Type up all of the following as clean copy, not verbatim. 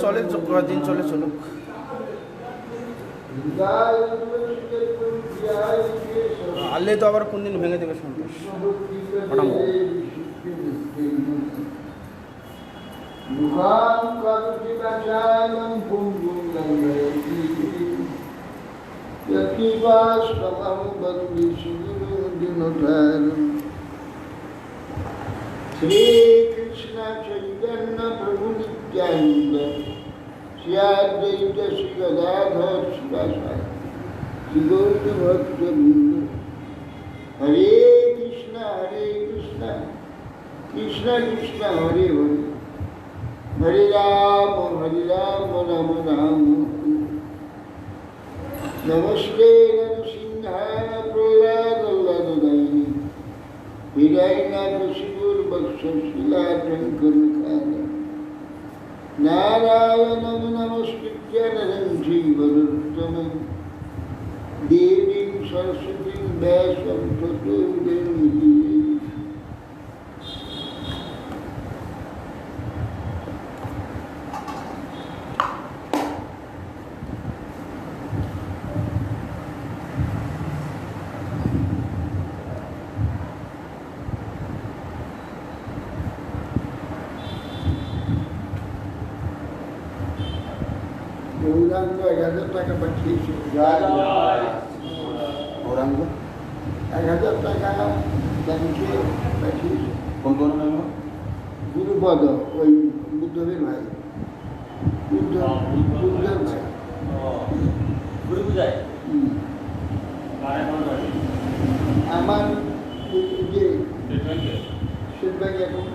চলে কদিন চলে চলুক। আনলে তো আবার কোন দিন ভেঙে দেবে সন্তোষ। श्री कृष्ण चैतन्य प्रभु नित्यानंद श्री अद्वैत श्री गदाधर शिवासादि श्री गौर भक्तवृंद हरे कृष्ण कृष्ण कृष्ण हरे हरे हरे राम राम राम। नमस्ते नरसिंहाय प्रहलादवल्लभाय हिरण्यकशिपुर्वक्षशिलाटङ्कनकाय नारायणं नमस्कृत्य नरं चैव नरोत्तमं देवीं सरस्वतीं व्यासं ततो जयमुदीरये। গৌরাঙ্গ 1000 টাকা পাঠিয়েছে। গৌরাঙ্গ 1000 টাকা ব্যাংকে পাঠিয়েছে। কোন গৌরাঙ্গ? গুরুপদ, ওই বুদ্ধদেব ভাই, বুদ্ধের ভাই গুরু পূজায় আমার যে সেটব্যাগ এখন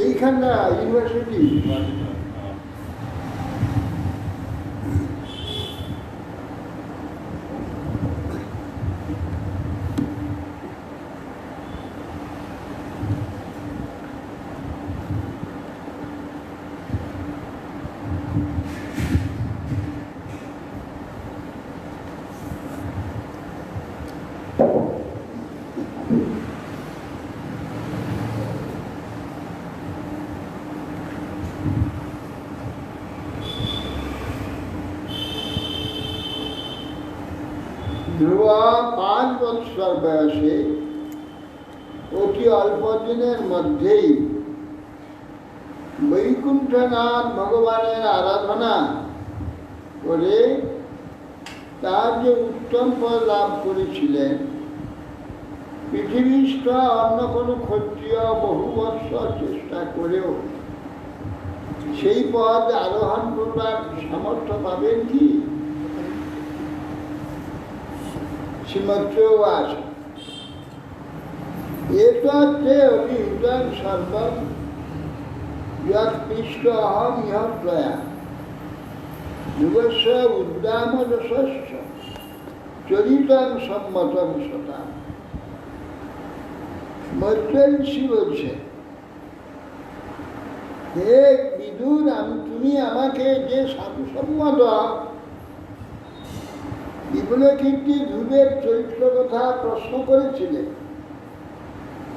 এইখানটা ইউনিভার্সিটি ধ্রুবা 5 বৎসর বয়সে অতি অল্প দিনের মধ্যেই বৈকুণ্ঠনাথ ভগবানের আরাধনা করে তার যে উত্তম পদ লাভ করেছিলেন, পৃথিবীস্থ অন্য কোনো ক্ষত্রিয় বহু বৎসর চেষ্টা করেও সেই পদ আরোহণ করবার সামর্থ্য পাবেন কি? শ্রীমৎ এততে অভিহিতং সর্বং যৎপৃষ্ট অহম ইহ ত্বয়া যুগস্য উদ্দাম রসস্য চরিতং সম্মতং সতাম। মৈত্রেয়ী ঋষি বলছে, হে বিদুর, তুমি আমাকে যে সাধুসম্মত বিপুলকীর্তি ধ্রুবের চরিত্র কথা প্রশ্ন করেছিলে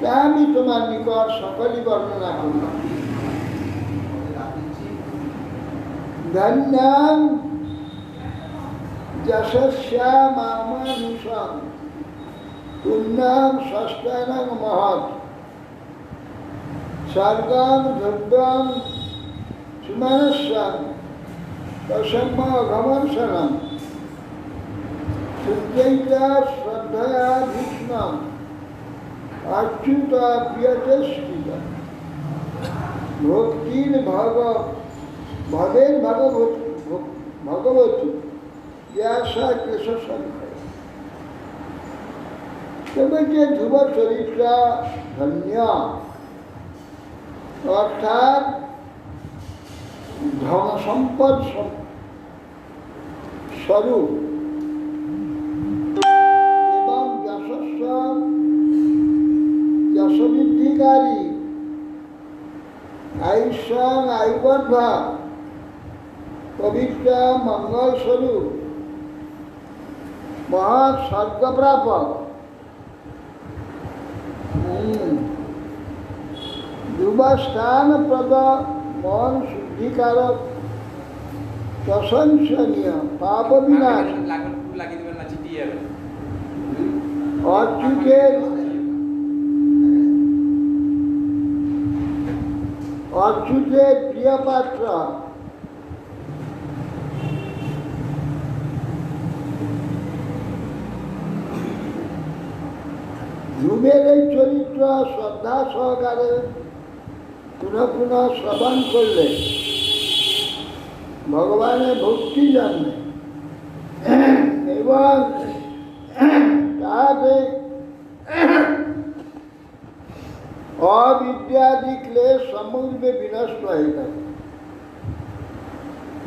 তা আমি তোমার নিকট সকলই বর্ণনা করলাম। ধন্যাং যশস্যা মামানুষং পুণ্যাং ষষ্ঠানাং মহৎ স্বর্গং ধব্যং সুমানস্যাং প্রসম্য ঘমর্ষণম শুদ্ধৈতা শ্রদ্ধয়া ভীষ্মম অচ্যুত প্রিয়তে স্থিত। ভক্তির ভবের ভগবতী ব্যাসা ক্লেশ সংখ্যা তবে যে ধ্রুব চরিত্র ধন্য অর্থাৎ ধন সম্পদ স্বরূপ এবং যশবৃদ্ধিকারী আয়ুষ্যাং আয়ুবর্ধা পবিত্র মঙ্গল স্বরূপ মহৎ স্বর্গপ্রাপক যুবস্থান প্রদ মন শুদ্ধিকারক প্রশংসনীয় পাপ বিনাশ অচ্যুতের প্রিয় পাত্র ধ্রুবের এই চরিত্র শ্রদ্ধা সহকারে পুনঃ পুনঃ শ্রবণ করলে ভগবানের ভক্তি জানবে এবং তাহাতে অবিদ্যাদি ক্লেশ সমগ্রে বিনষ্ট হয়ে থাকে।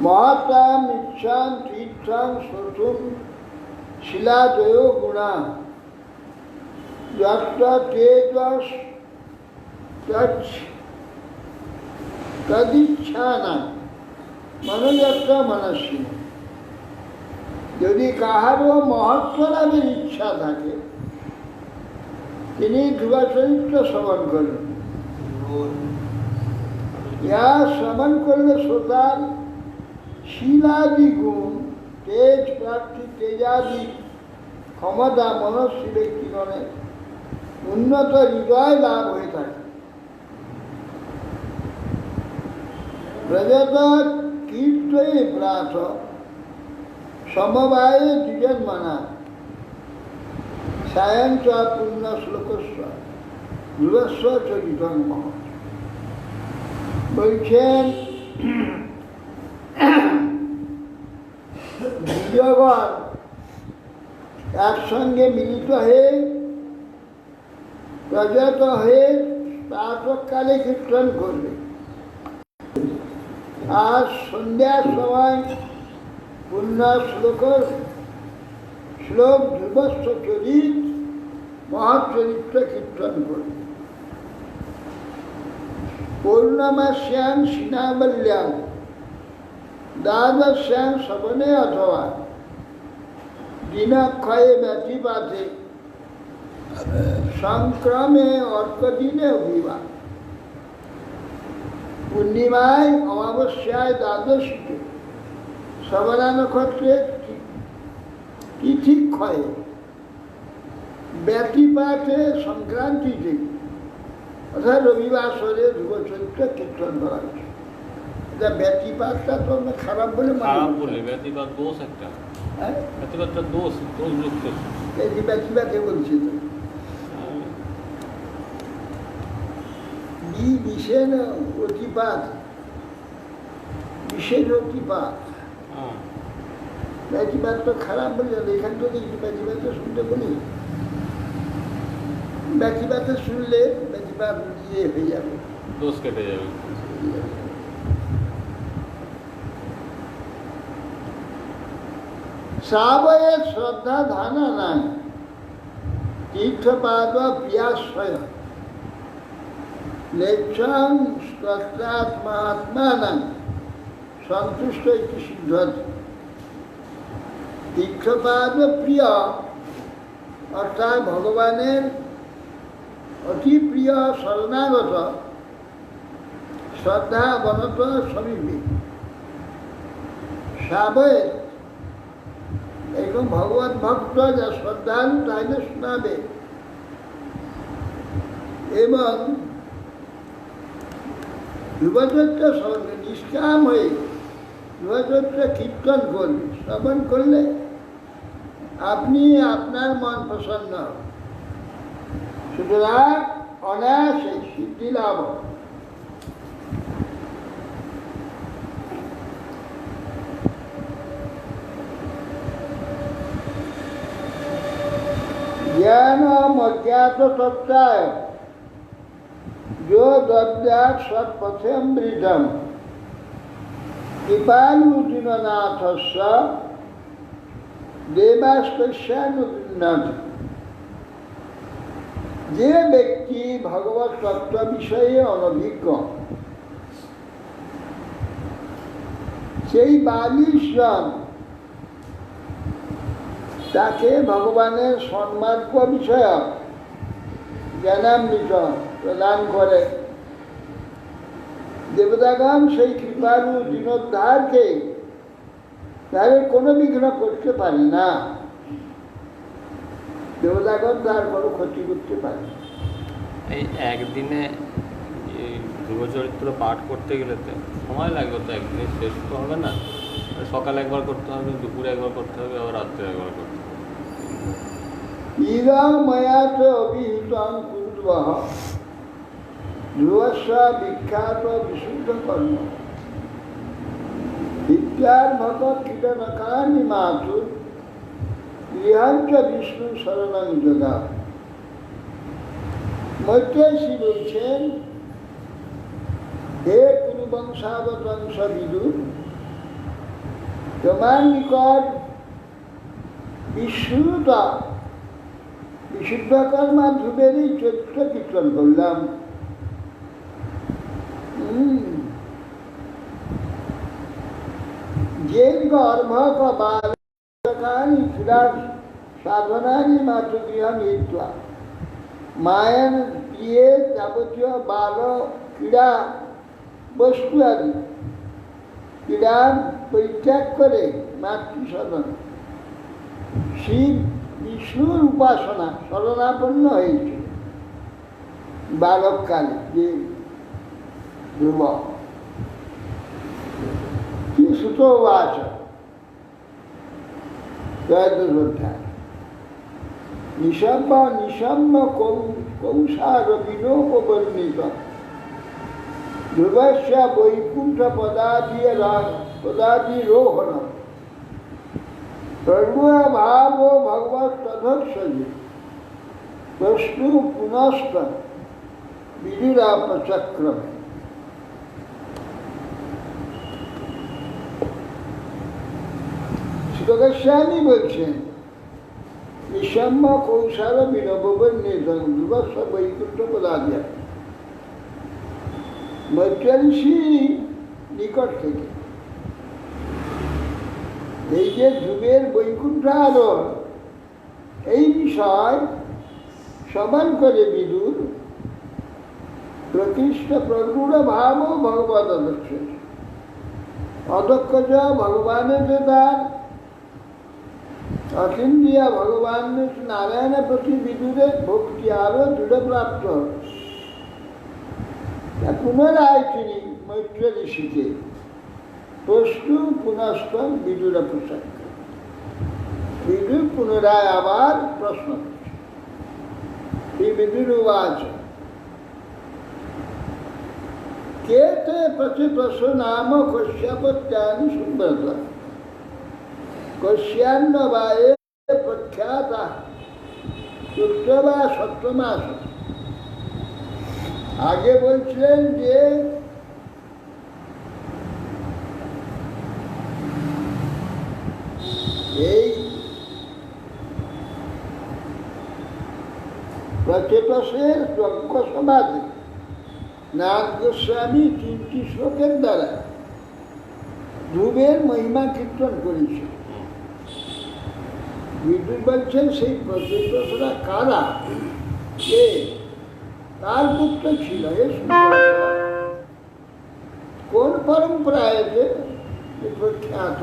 মহাতাম ইচ্ছাং তীর্থাং শোষুম শিলাদয় গুণা যত্র তেজস তদিচ্ছা না মনোযত্র মনস্বী। যদি কাহারও মহত্ব লাভের ইচ্ছা থাকে তিনি ধ্রুব চরিত্র শ্রবণ করবেন। ইহা শ্রবণ করলে শ্রোতার শিলাদি গুণ তেজ প্রাপ্তি তেজাদি ক্ষমতা মনস্বী ব্যক্তিগণের উন্নত হৃদয় লাভ হয়ে থাকে। প্রজত কীর্তয়ে প্রাথ সমবায়ে দ্বিজন্মনা সায়ং চ পূর্ণ শ্লোকস্ব ধ্রুবস্ব চরিতং মহৎ। বলছেন দ্বিজগণ একসঙ্গে মিলিত হয়ে প্রজত হয়ে প্রাতকালে কীর্তন করবে, আর সন্ধ্যার সময় পূর্ণ শ্লোক ধ্রুবস্ব চরিত মহৎ চরিত্র কীর্তন করবে। পূর্ণমাস্যাং সিনাবল্যাং দ্বাদশ্যাং শ্রবণে অথবা দিনক্ষয়ে ব্যতিপাতে সংক্রমে অর্কদিনে অভিবাদ। পূর্ণিমায় অমাবস্যায় দ্বাদশীতে শ্রবণা নক্ষত্রের তিথিক্ষয়ে ব্যতিপাতে সংক্রান্তিতে অর্থাৎ রবিবাসরে ধ্রুব চরিত্র কীর্তন করা হচ্ছে। এটা ব্যতিপাতটা তো আমরা খারাপ বলে ব্যতিপাত দোষ একটা, হ্যাঁ ব্যতিপাতটা দোষ যুক্ত। ব্যতিপাতে বলছি তো বিশেষ অতিপাত, বিশেষ অতিপাত। ব্যতিপাত তো খারাপ বলে এখান থেকে ব্যতিপাতে শুনতে বলি, ব্যতিপাতে শুনলে ব্যতিপাত ইয়ে হয়ে যাবে, দোষ কেটে যাবে। শ্রাবয়ে শ্রদ্ধা ধানা নাই তীর্থপাদ প্রিয়াশ্রয় লেচ্ছাং মহাত্মানাং সন্তুষ্ট ইতি সিদ্ধতি। তীর্থপাদ প্রিয় অর্থাৎ ভগবানের অতি প্রিয় শরণাগত শ্রদ্ধা বনত সমীপে শ্রাবয়ে একদম ভগবত ভক্ত যা শ্রদ্ধালু তাইলে শোনাবে এবং ধ্রুবচরিত্র শ্রবণ নিষ্কাম হয়ে ধ্রুবচরিত্র কীর্তন করবে। শ্রবণ করলে আপনি আপনার মন প্রসন্ন হবে, সুতরাং অনায়াসে সিদ্ধি লাভ হবে। अज्ञान अज्ञात तत्ताय जो दद्यात् सत्पथे अमृतम कृपालु दीननाथस्य देवास्कस्यानुगृह्णाति। যে ব্যক্তি ভগবত তত্ত্ব বিষয়ে অনভিজ্ঞ, সেই 42 জন তাকে ভগবানের সন্মার্গ বিষয়ক জ্ঞানামৃত প্রদান করে। দেবতাগণ সেই কৃপালু দীনোদ্ধারকে তাদের কোনো বিঘ্ন করতে পারে না। দেবতাগণ তার কোনো ক্ষতি করতে পারে। এই একদিনে এই ধ্রুবচরিত্র পাঠ করতে গেলে তো সময় লাগবে, তো একদিনে শেষ তো হবে না। সকালে একবার করতে হবে, দুপুরে একবার করতে হবে, আবার রাত্রে একবার করতে হবে। ইদং ময়াচ অভিহিতং কুর্বঃ ধ্রুবস্য বিখ্যাত বিশুদ্ধ কর্ম ইত্যার্ভক কীটনকানি মাতুর গৃহাঞ্চ বিষ্ণু শরণং যোগা। মৈত্রেয়ী বলছেন, হে কুরুবংশাবতংশ বিদুর, তোমার নিকট বিশুদ্ধ কর্মা ধ্রুবেরই চরিত্র কীর্তন করলাম। যে গর্ভক বালকানি ক্রীড়া সাধনানি মাতৃ গৃহ নিত্বা মায়ের দিয়ে যাবতীয় বাল ক্রীড়া বস্তু আদি ক্রীড়া পরিত্যাগ করে মাতৃসাধন শিব বিষ্ণুর উপাসনা শরণাপন্ন হয়েছে বালককালে। যে ধ্রুব কি সুতোবাচ ত্রয়োদশোধ্যায় নিশম্য কৌশার বিলোপবর্ণিত ধ্রুবস্য বৈকুণ্ঠ পদাদিরোহণ প্রণুভাব ভগবত তদর্শনে প্রশ্নু পুনস্ত বিদুরাপচক্রমে। গোস্বামী বলছেন, নিশম্য কৌশল বিনববর্ণিত ধ্রুবস্য বৈকুণ্ঠ পদাদিয়া। মৈত্রেয়ী নিকট থেকে এই যে ধ্রুবের বৈকুণ্ঠ আরোহণ, এই বিষয় সমান করে বিদুর প্রকৃষ্ট প্রগুঢ় ভাব ভগবত দর্শন অদক্ষ ভগবানের যে তার অচিন্তিয়া ভগবান নারায়ণের প্রতি বিদুরের ভক্তি আরো দৃঢ় প্রাপ্ত। পুনরায় তিনি মৈত্র ঋষিকে প্রশ্ন পুনঃ বিদুর পোশাক বিদুর পুনরায় আবার প্রশ্ন করছে। এই বিদুর উবাচ কে তে প্রতিপ্রশ্ন নাম কশ্যপত্যানি সুব্রত কশ্যান্ন বা এ প্রখ্যাতা শুক্র বা সপ্তমাস। আগে বলছিলেন যে এই প্রচেতসের যজ্ঞ সমাধি নাথ গোস্বামী 3টি শ্লোকের দ্বারা ধ্রুবের মহিমা কীর্তন করেছে। বিদুর বলছেন সেই প্রচেতসরা কারা, কে, কার পুত্র ছিল, কোন পরম্পরায় প্রখ্যাত,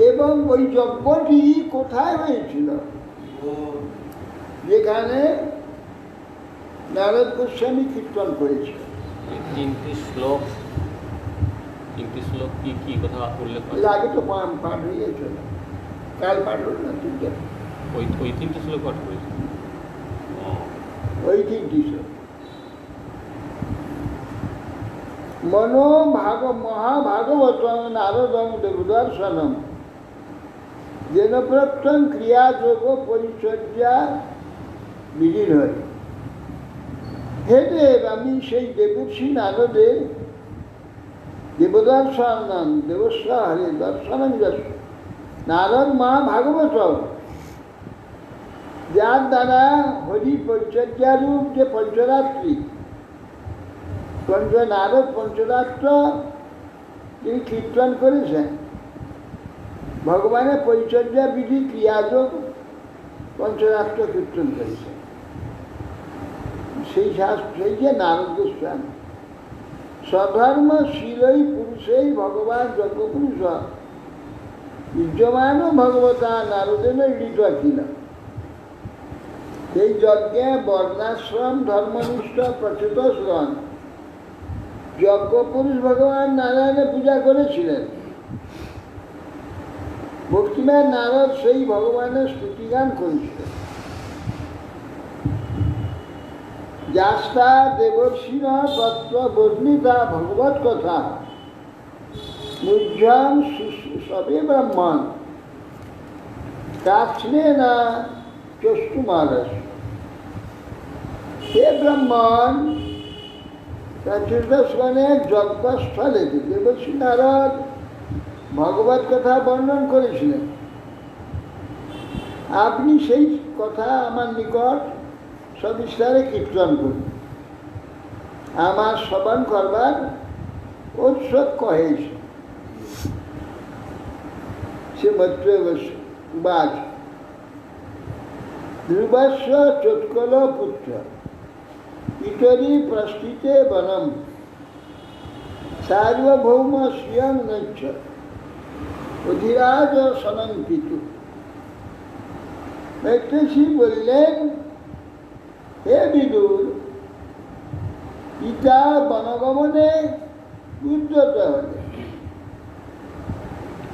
এবং ওই যজ্ঞটি কোথায় হয়েছিল, যেখানে নারদ গোস্বামী কীর্তন করেছিল। 3টি শ্লোক কি কি কথা উল্লেখ করে? আগে তো পাঠ হয়ে গেছিল, কাল পাঠ হল না, ঠিক আছে। ওই 3টি শ্লোক পাঠ করেছে, ওই 3টি শ্লোক। মহাভাগবত নারদং দেবদর্শনম যেন প্রত্যং ক্রিয়া যোগ পরিচর্যা বিলীন হয়। হে দেব, আমি সেই দেবর্ষি নারদের দেবদর্শন দেবস্ব হরে দর্শনং যশ নারদ মহাভাগবত, যার দ্বারা হরি পরিচর্যারূপ যে পঞ্চরাত্রি নারদ পঞ্চরাত্র তিনি কীর্তন করেছেন, ভগবানের পরিচর্যা বিধি ক্রিয়াযোগ পঞ্চরাত্র কীর্তন করেছেন। সেই শাস্ত্র, সেই যে নারদ গোস্বামী স্বধর্ম শীলই পুরুষেই ভগবান যজ্ঞপুরুষ বিদ্যমান ভগবতা নারদেন ঈড়িত ছিল। সেই যজ্ঞে বর্ণাশ্রম ধর্মনিষ্ঠ প্রচেতসগণ যজ্ঞপুরুষ ভগবান নারায়ণের পূজা করেছিলেন। ভক্তিমান নারদ সেই ভগবানের স্তুতিগান করেছিলেন। যাস্তা দেবর্ষিণ তত্ত্ব বর্ণিতা ভগবত কথা মুহ্যম সবে ব্রহ্মণ কাছনে না চষ্টুমারস। হে ব্রহ্মণ, চতুর্দশগণের যজ্ঞস্থলে দেবর্ষি নারদ ভগবত কথা বর্ণন করেছিলেন। আপনি সেই কথা আমার নিকট সবিস্তারে কীর্তন করুন, আমার শ্রবণ করবার উৎসব কহেছে। সে মৈত্রবাচ ধ্রুবস্য চোৎকল পুত্র ইতরি প্রস্থিতে বনম সার্বভৌম শ্রিয়ং নৈচ্ছ অধিরাজ সনঙ্কিত। মৈত্রেয়ী বললেন, হে বিদুর, পিতা বনগমনে উদ্যত হলে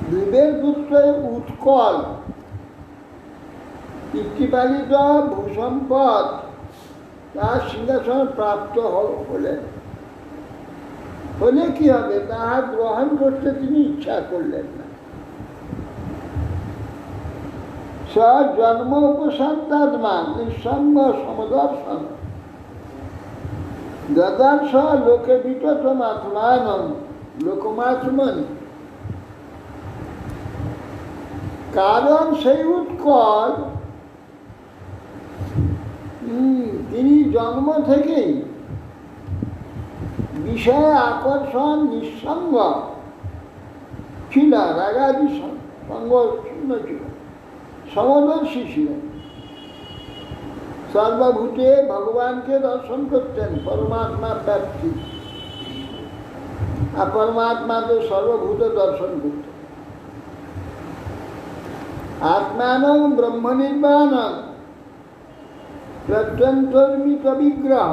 ধ্রুবের পুত্র উৎকল পিতৃপালিত ভূসম্পদ তার সিংহাসন প্রাপ্ত হলেন। হলে কি হবে, তাহা গ্রহণ করতে তিনি ইচ্ছা করলেন না। স জন্ম উপসন্তাত্মা নিঃসঙ্গ সমদর্শন দদর্শ লোকে বিততম আত্মানম লোকমাত্মনি। কারণ সেই উৎকল তিনি জন্ম থেকেই বিষয়ে আকর্ষণ নিঃসঙ্গ ছিল, রাগাদি সঙ্গ শূন্য ছিল, সমদর্শী ছিলেন। সর্বভূতে ভগবানকে দর্শন করতেন, পরমাত্মা প্রাপ্তি, আর পরমাত্মাকে সর্বভূতে দর্শন করতেন। আত্মানং ব্রহ্ম নির্বাণং প্রত্যন্তর্মিত বিগ্রহ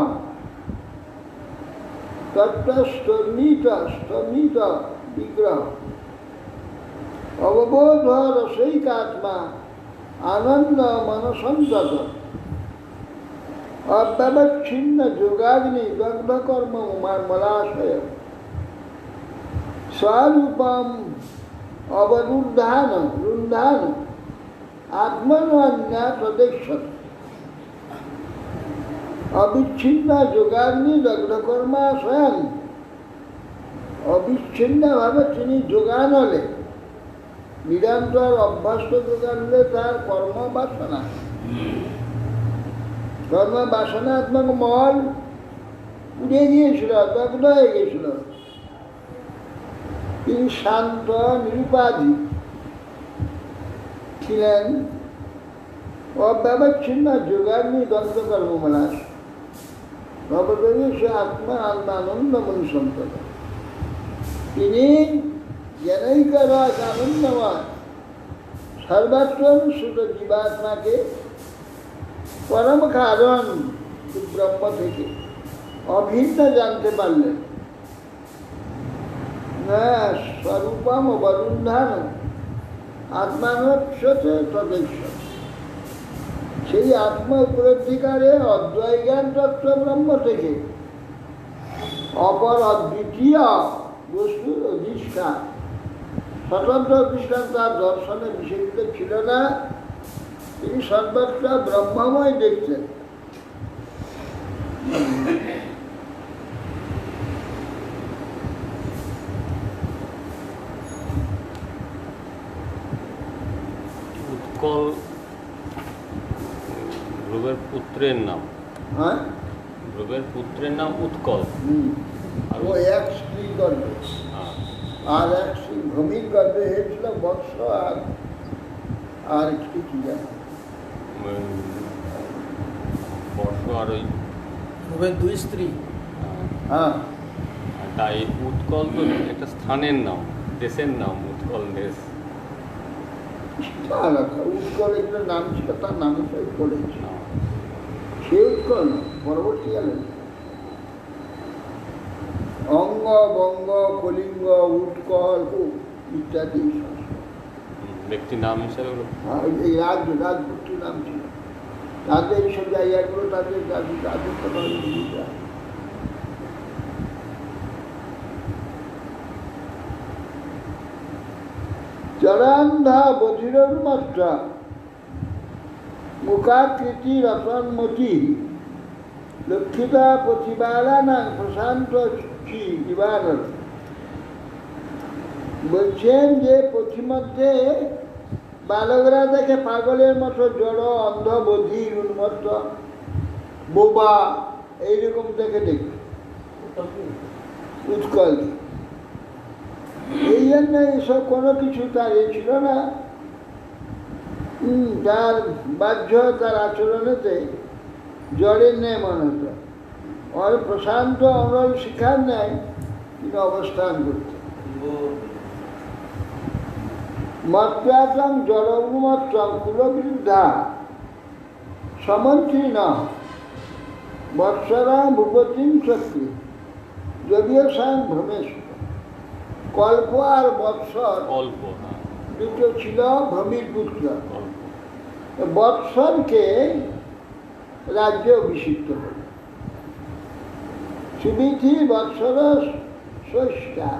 তত্ত্বস্তর্মিত বিগ্রহ অববোধ রসৈকাত্মা আনন্দ মনসন্তত অব্যবচ্ছিন্ন যোগাগ্নি দগ্ধকর্ম মলাশয় স্বরূপম অবরুদ্ধান রুন্ধান আত্মন্যা প্রদেশত। অবিচ্ছিন্ন যোগাগ্নি দগ্ধকর্মা স্বয়ং অবিচ্ছিন্নভাবে তিনি যোগানলে, নিরন্তর অভ্যস্ত যোগানলে তার কর্মবাসনাত্মক মল উড়ে গিয়েছিল, দগ্ধ হয়ে গিয়েছিল। তিনি শান্ত নিরুপাধি ছিলেন, অব্যবচ্ছিন্ন যোগাগ্নি দগ্ধকর্মমলা সে আত্মা আনন্দ মনুসন্তত। তিনি জ্ঞানৈকর আনন্দময় সর্বাত্ম সুত জীবাত্মাকে পরম কারণ ব্রহ্ম থেকে অভিন্ন জানতে পারলেন। না স্বরূপম অবরুন্ধান আত্মানক্ষতে তদেশ্য। সেই আত্মা উপলব্ধিকারে অদ্বয় জ্ঞান তত্ত্ব ব্রহ্ম থেকে অপর অদ্বিতীয় বস্তুর অধিষ্ঠান স্বতন্ত্র কৃষ্ণ তার দর্শনে বিশেষিত ছিল না, তিনি সর্বত্র ব্রহ্মময় দেখছেন। উৎকল ধ্রুবের পুত্রের নাম, হ্যাঁ, ধ্রুবের পুত্রের নাম উৎকল। আর ও এক স্ত্রী গর্ভে, হ্যাঁ, আর এক স্ত্রী ভূমির গর্ভে হয়েছিল বৎস, আর কি কি জানো? বর্ষ আর ওই ধ্রুবের দুই স্ত্রী। হ্যাঁ, তাই উৎকল তো একটা স্থানের নাম, দেশের নাম, উৎকল দেশ। আলাদা উৎকল এগুলো নাম ছিল, তার নাম হিসেবে পড়েছে। সে উৎকল না, পরবর্তীকালে অঙ্গ, বঙ্গ, কলিঙ্গ, উৎকল ইত্যাদি ব্যক্তির নাম হিসাবে এই রাজপুত্রের নাম ছিল। তাদের এইসব জায়গাগুলো তাদের রাজত্ব করেন। চরন্ধা বধিরর মাত্রা মুখাকৃতি রতনমতি লক্ষিতা প্রতিবালানা প্রশান্ত জীবানর। বলছেন যে পথিমধ্যে বালকরা দেখে পাগলের মতো জড়, অন্ধ, বধির, উন্মত্ত, বোবা এইরকম দেখে দেখে উৎকল। এই জন্য এসব কোনো কিছু তার ছিল না। তার বাহ্য, তার আচরণেতে জড়ের ন্যায় মনে হতো, আর প্রশান্ত অনল শিখার ন্যায় তিনি অবস্থান করতেন। মত্যাতং জড়মত্তং কুলবিরুদ্ধা সমন্ত্রী ন বৎসরা ভূপতিম শক্তি। যদিও স্বয়ং ভ্রমেশ, কল্প আর বৎসর অল্প, দুটো ছিল ভূমির পুত্র। বৎসরকে রাজ্যে অভিষিক্ত হল। সুবিধি বৎসর স্রষ্টা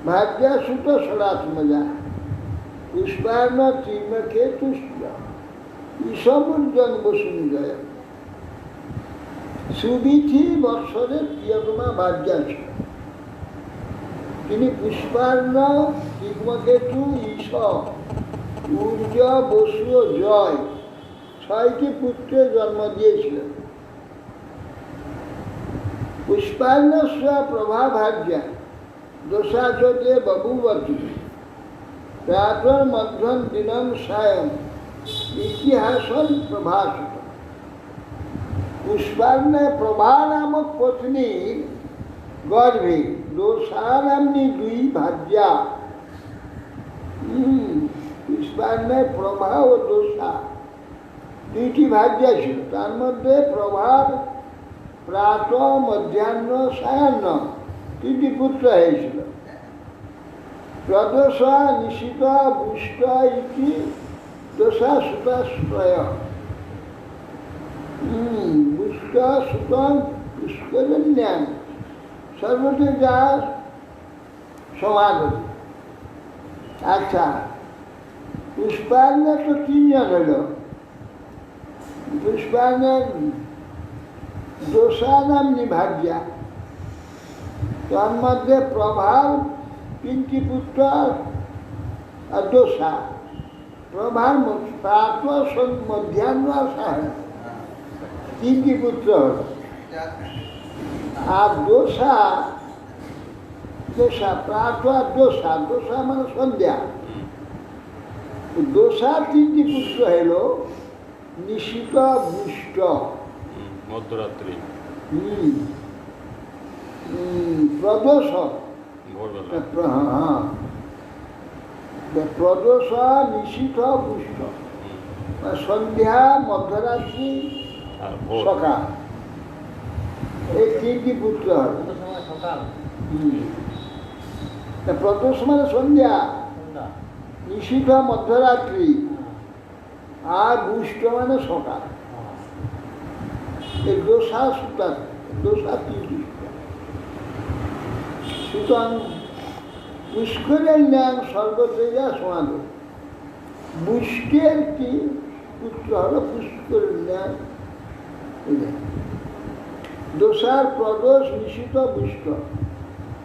ভাগ্যা সুত সরাত্মজা পুষ্পার্ণ ত্রিমকে তুষ্ট ঈশমুর্জন বসুঞ্জয়। সুবিধি বৎসরের প্রিয়তমা ভাগ্যা ছিল। তিনি পুষ্পার্ণ, ত্রিমকেতু, ঈশ, ঊর্জ, বসু ও জয় 6টি পুত্রের জন্ম দিয়েছিলেন। পুষ্পার্ণস্য প্রভা ভার্যা দোষাচতে বভূবতী প্রাতর মধ্যম দিনম সায়ং ইতিহাসন প্রভাসিত। পুষ্পার্ণে প্রভা নামক পত্নীর গর্ভে দোষা নামনি 2 ভার্যা। পুষ্পার্ণে প্রভা ও দোষা 2টি ভার্যা ছিল। তার মধ্যে প্রভার প্রাত, মধ্যাহ্ন, সায়াহ্ন 3টি পুত্র হয়েছিল। প্রদোষ, নিশিত, বুষ্ট ইতি দোষা সুতাশ্রয়। বুষ্ট সুতং পুষ্করণ্যান সর্বতে যা সমাগত। আচ্ছা, পুষ্পার্ণে তো 3 জন হল। পুষ্পার্ণের দোষা নামনি ভার্যা, তার মধ্যে প্রভার 3টি পুত্র আর দোষা। প্রভার প্রাত, মধ্যাহ্ন আর সায়ন 3টি পুত্র হল। আর দোষা প্রাত আর দোষা মানে সন্ধ্যা। দোষা 3টি পুত্র হল নিশিত, বুষ্ট, মধ্যরাত্রি, প্রদোষ। ভোরবেলা, প্রদোষ, নিশিত, বুষ্ট সন্ধ্যা, মধ্যরাত্রি, সকাল, এই 3টি পুত্র হল। প্রদোষ মানে সন্ধ্যা, নিশিত মধ্যরাত্রি, আর বুষ্ট মানে সকাল। এই দোষা সুতা, দোষা 3টি। সুতরাং পুষ্করের নাম সর্বতেজা সমাদ। মুষ্কের কি পুত্র হলো পুষ্করের নাম, দোষার প্রদোষ নিশিত পুষ্ক,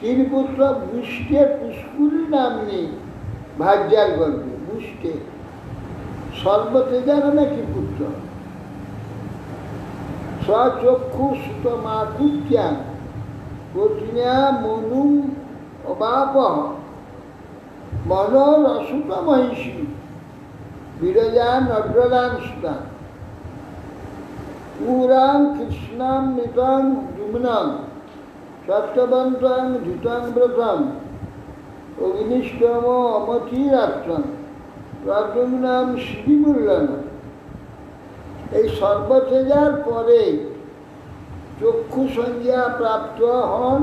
তিন পুত্র মুষ্কের পুষ্কুরি নাম নেই ভাজ্যার গর্ভে, মুষ্কে সর্বতেজা নামে কি পুত্র, স্বচক্ষু সুত মাকুত্যাং পত্ন্যা মনু অবাপহ মনোরসুত মহিষী বিরজা নড্রলাং সুতাং পুরাং কৃষ্ণাম নিতাং যুম্নাং সত্যবন্তং ধৃতাং ব্রতং অগ্নিষ্টম অমতিরাত্রং প্রদ্যুম্নাম শ্রীমূল্যন। এই সর্বতেজার পরে চক্ষু সংজ্ঞা প্রাপ্ত হন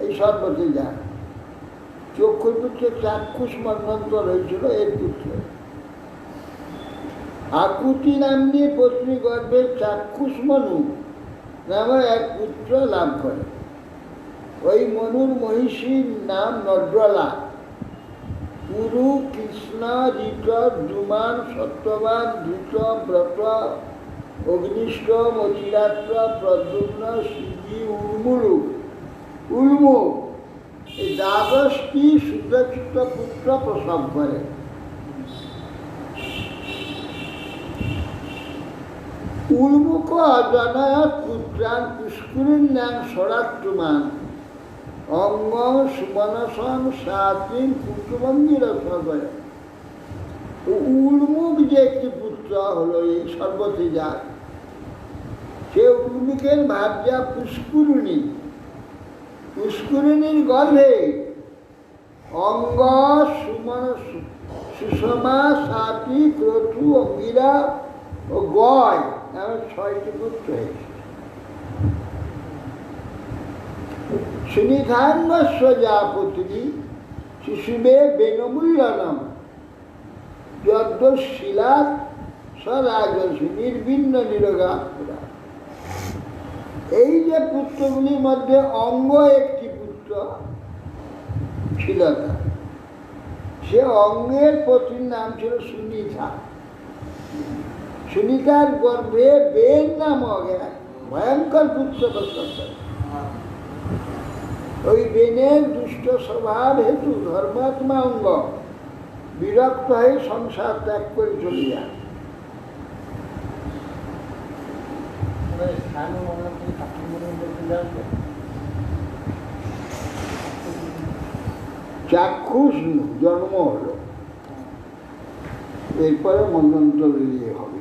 এই সর্বতেজা। চক্ষুর পুত্র চাক্ষুষ মন্বন্তর হয়েছিল এর পুত্র। আকুতি নাম্নী পত্নী গর্ভে চাক্ষুষ মনু নামে এক পুত্র লাভ করে। ওই মনুর মহিষীর নাম নড্রলা। পুরু কৃষ্ণ ঋত দ্যুমান সত্যবান ধৃত ব্রত অগ্নিষ্ঠ মচিরাত্র প্রদ্যুম্ন শিবি উলমু এই দ্বাদশটি শুদ্ধচিত্ত পুত্র প্রসব করে। উলমুক জনয়ত পুত্রান পুষ্করিণ নাম সরাত্রমান অঙ্গ সুমনসং সাতিন কুটুমঙ্গির করে। উলমুক যে একটি পুত্র হলো এই সর্বতেজা, সে উলমুকের ভার্যা পুষ্করিণী। পুষ্করিণীর গর্ভে অঙ্গ সুমন সুষমা সাতি ক্রতু অঙ্গিরা ও গয় এমন 6টি পুত্র হয়েছে। সুনিধান্বস্ব জাপত্নী শিশুবে বেনমূল্যনম যদ্শীলাৎ স্বরাজসী নির্বিন্ন নিরোগা। এই যে পুত্রগুলির মধ্যে অঙ্গ একটি পুত্র ছিল, সে অঙ্গের পত্নীর নাম ছিল সুনিধা। সুনিতার গর্ভে বেন নামক এক ভয়ঙ্কর পুত্র প্রসব করে। ওই বেনের দুষ্ট স্বভাব হেতু ধর্মাত্মা অঙ্গ বিরক্ত হয়ে সংসার ত্যাগ করে চলে যায়। চাক্ষুষ জন্ম হলো, এরপরে মন্বন্তর ইয়ে হবে।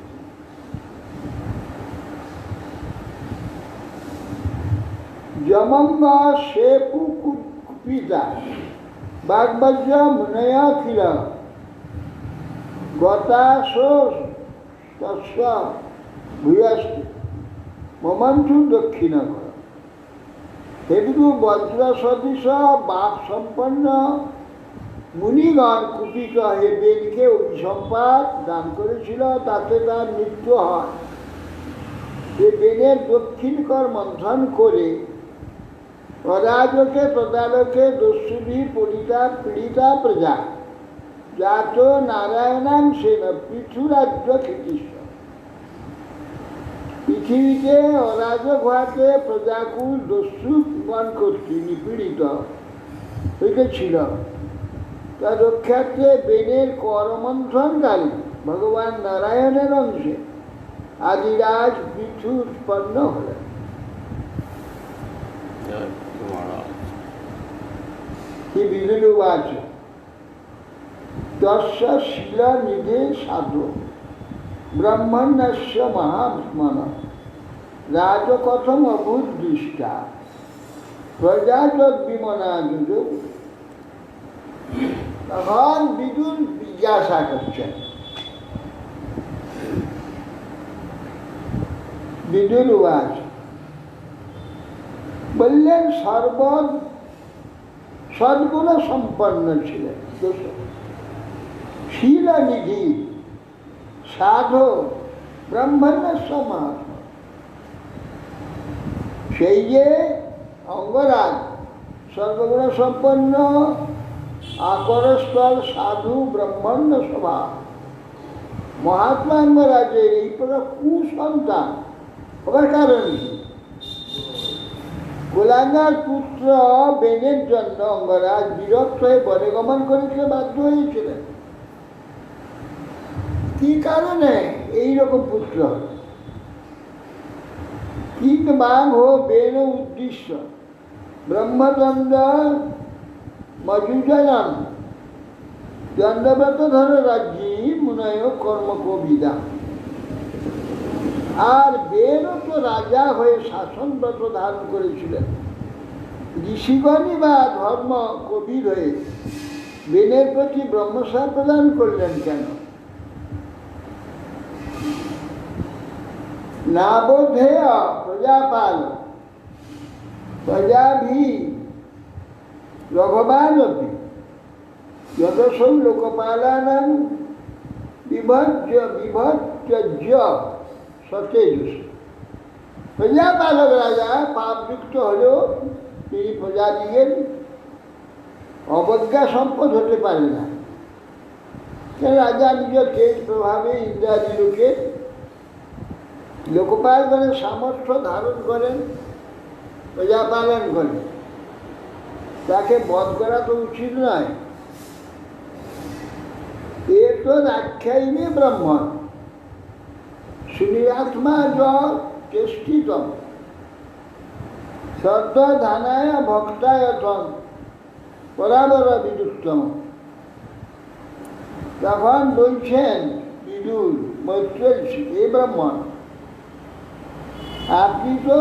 যমঙ্গ সে কুপিতা বাগবজ্র মুনয়া খিল গতাশোষ তস্য ভূয়স্তি মমন্থু দক্ষিণ কর। সেগুলো বজ্র সদৃশ বাক সম্পন্ন মুনিগণ কুপিত হয়ে বেনকে অভিসম্পাদ দান করেছিল, তাতে তার মৃত্যু হয়। সে বেনের দক্ষিণ কর মন্থন করে অরাজকে তদালোকে দস্যুভি পরিতা পীড়িতা প্রজা জাত নারায়ণাং সেন পৃথুরাজ্য খ্যাতিশ্বর। পৃথিবীতে অরাজক হওয়াতে প্রজাকুল দস্যুগণ কর্তৃক নিপীড়িত হইতেছিল, তার রক্ষার্থে বেনের করমন্থনকারী ভগবান নারায়ণের অংশে আদিরাজ পৃথু উৎপন্ন হলেন। বিদুরুবাচ তস্য শিলানিধে সাধু ব্রহ্মণ্যস্য মহাত্মন রাজকথম অভূত দৃষ্টা প্রজাবিমনা যুগ। তখন বিদুর জিজ্ঞাসা করছেন, বিদুরুবাচ বললেন সদ্গুণ সম্পন্ন ছিলেন, শিলনিধি সাধু ব্রহ্মণ্যস্য মহাত্মা। সেই যে অঙ্গরাজ সর্বগুণ সম্পন্ন আকরস্থল সাধু ব্রহ্মণ্য সভা। মহাত্মা অঙ্গরাজের এই প্রকার কুসন্তান হবার কারণ কি? গোলাঙ্গার পুত্র বেনের জন্য অঙ্গরাজ বিরক্ত হয়ে বনে গমন করেছে, বাধ্য হয়েছিলেন। কি কারণে এইরকম পুত্র? কিং বাং হো বেন উদ্দেশ্য ব্রহ্মচন্দ্র মজুজনম দণ্ডব্রত ধর রাজ্যী মুনয় কর্ম কবিদা। আর বেনও তো রাজা হয়ে শাসনব্রত ধারণ করেছিলেন। ঋষিগণই বা ধর্ম কবির হয়ে বেনের প্রতি ব্রহ্মসার প্রদান করলেন কেন? না বোধেয় প্রজাপাল প্রজাভি রঘবানপি যদসৌ লোকপালানাং বিভজ্য সতেজ। প্রজাপালক রাজা পাপযুক্ত হলেও তিনি প্রজাদিগের অবজ্ঞা সম্পদ হতে পারে না। রাজা নিজের তেজ প্রভাবে ইন্দ্রাদি লোকে লোকপালগণের সামর্থ্য ধারণ করেন, প্রজা পালন করেন। তাকে বধ করা তো উচিত নয়। এত আখ্যায়িনী ব্রহ্মণ শুনিরাত্মা য চেষ্টিতম শ্রদ্ধ ধানায় ভক্তায়তম বরাবর বিদুত্তম। তখন বলছেন বিদুর মৈত্রেয়, এই ব্রাহ্মণ আপনি তো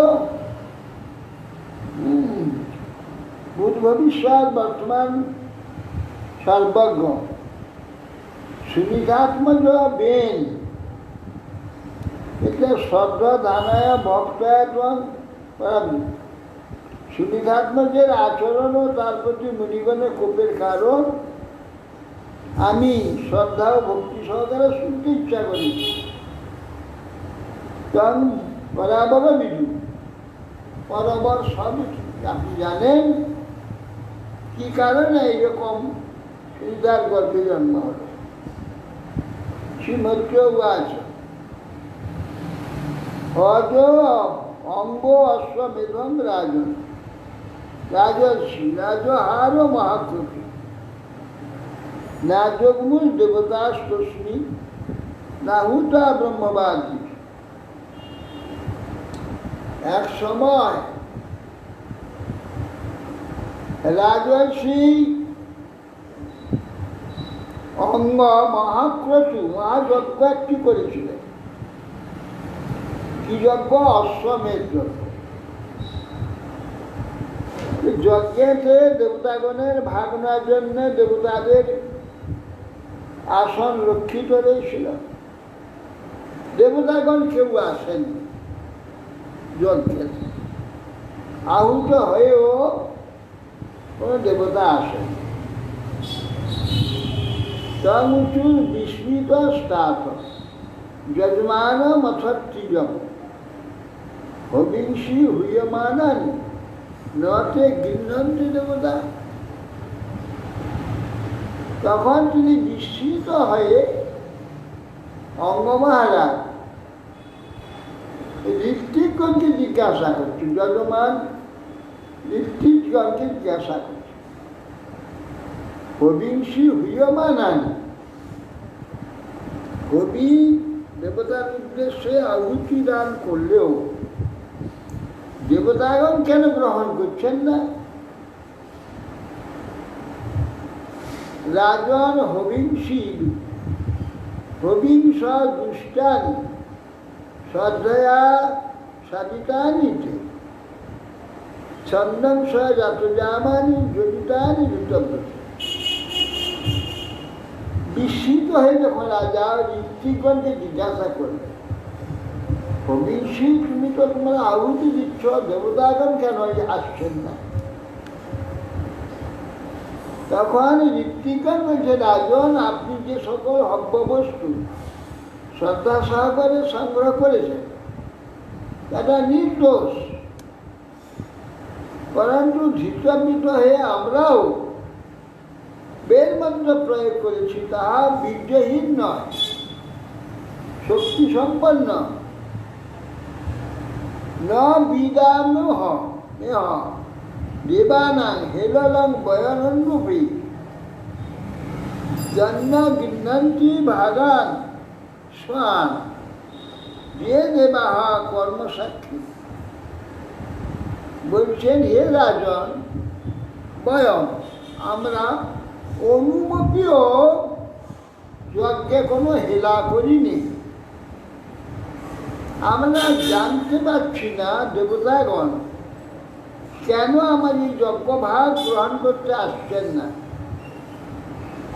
ভূত ভবিষ্যৎ বর্তমান সর্বজ্ঞ, সুনিধাত্মজ বেন, এটা শ্রদ্ধা ধানায় ভক্তায়তম সুনিধাত্মজের আচরণ ও তার প্রতি মুনিগণের কোপের কারণ আমি শ্রদ্ধা ও ভক্তি সহকারে শুনতে ইচ্ছা করি। তখন বরাবর বিদু বরাবর সবই আপনি জানেন কি কারণে এইরকম সুবিধার গর্ভে জন্ম হল। শ্রীমৈত্র আছে অজ অঙ্গ অশ্বমেধম রাজন রাজর্ষি রাজহার মহাকৃতি না যোগমূল দেবতাস্তস্মি না হুতা ব্রহ্মবাদী। এক সময় রাজর্ষি অঙ্গ মহাক্রতু মহাযজ্ঞ একটি করেছিলেন। কি যজ্ঞ? অশ্বমেধ যজ্ঞ। যজ্ঞেতে দেবতাগণের ভাগ নেওয়ার জন্য দেবতাদের আসন রক্ষিত রয়েছিল। দেবতাগণ কেউ আসেনি যজ্ঞেতে, আহুত হয়েও কোনো দেবতা আসেন। তমুচু বিস্মিত স্থাত যজমান মথত্রিজম হবিংসি হুয়মানন নতে গৃহন্তি দেবতা। তখন তিনি বিস্মিত হয়ে অঙ্গ মহারাজ ঋত্বিকগণকে জিজ্ঞাসা করছেন, যজমান ঋত্বিকগণকে জিজ্ঞাসা করছেন, হবিংসি হুয়মানন, কবি দেবতার উদ্দেশ্যে আহুতি দান করলেও দেবতাগণ কেন গ্রহণ করছেন না? রাজন হবিংসি হবিংস দুষ্টানি শ্রদ্ধয়া সাধিতানিতে ছন্দং স জাতজামানি জড়িতানি ঋতব্রত। বিস্মিত হয়ে যখন রাজা ঋত্বিকগণকে জিজ্ঞাসা করলেন, হবিংসি তুমি তো তোমার আহুতি দিচ্ছ, দেবতাগণ কেন আসছেন না? তখন ঋত্বিকগণ বলছে, রাজন আপনি যে সকল হব্য বস্তু শ্রদ্ধা সহকারে সংগ্রহ করেছেন এটা নির্দোষ, পরন্তু ধৃতবৃত হয়ে আমরাও মন্ত্র প্রয়োগ করেছি তাহা বীর্যহীন নয়, শক্তি সম্পন্ন। ন বিদানুহ দেবানাং হেললং বয়নন্নপি জন্ম গৃহন্তি ভাগান স্বান যে দেবাহ কর্মসাক্ষী। বলছেন, হে রাজন, বয়ম আমরা অনুমতিও যজ্ঞে কোনো হেলা করিনি। আমরা জানতে পারছি না দেবতাগণ কেন আমার এই যজ্ঞভাগ গ্রহণ করতে আসছেন না।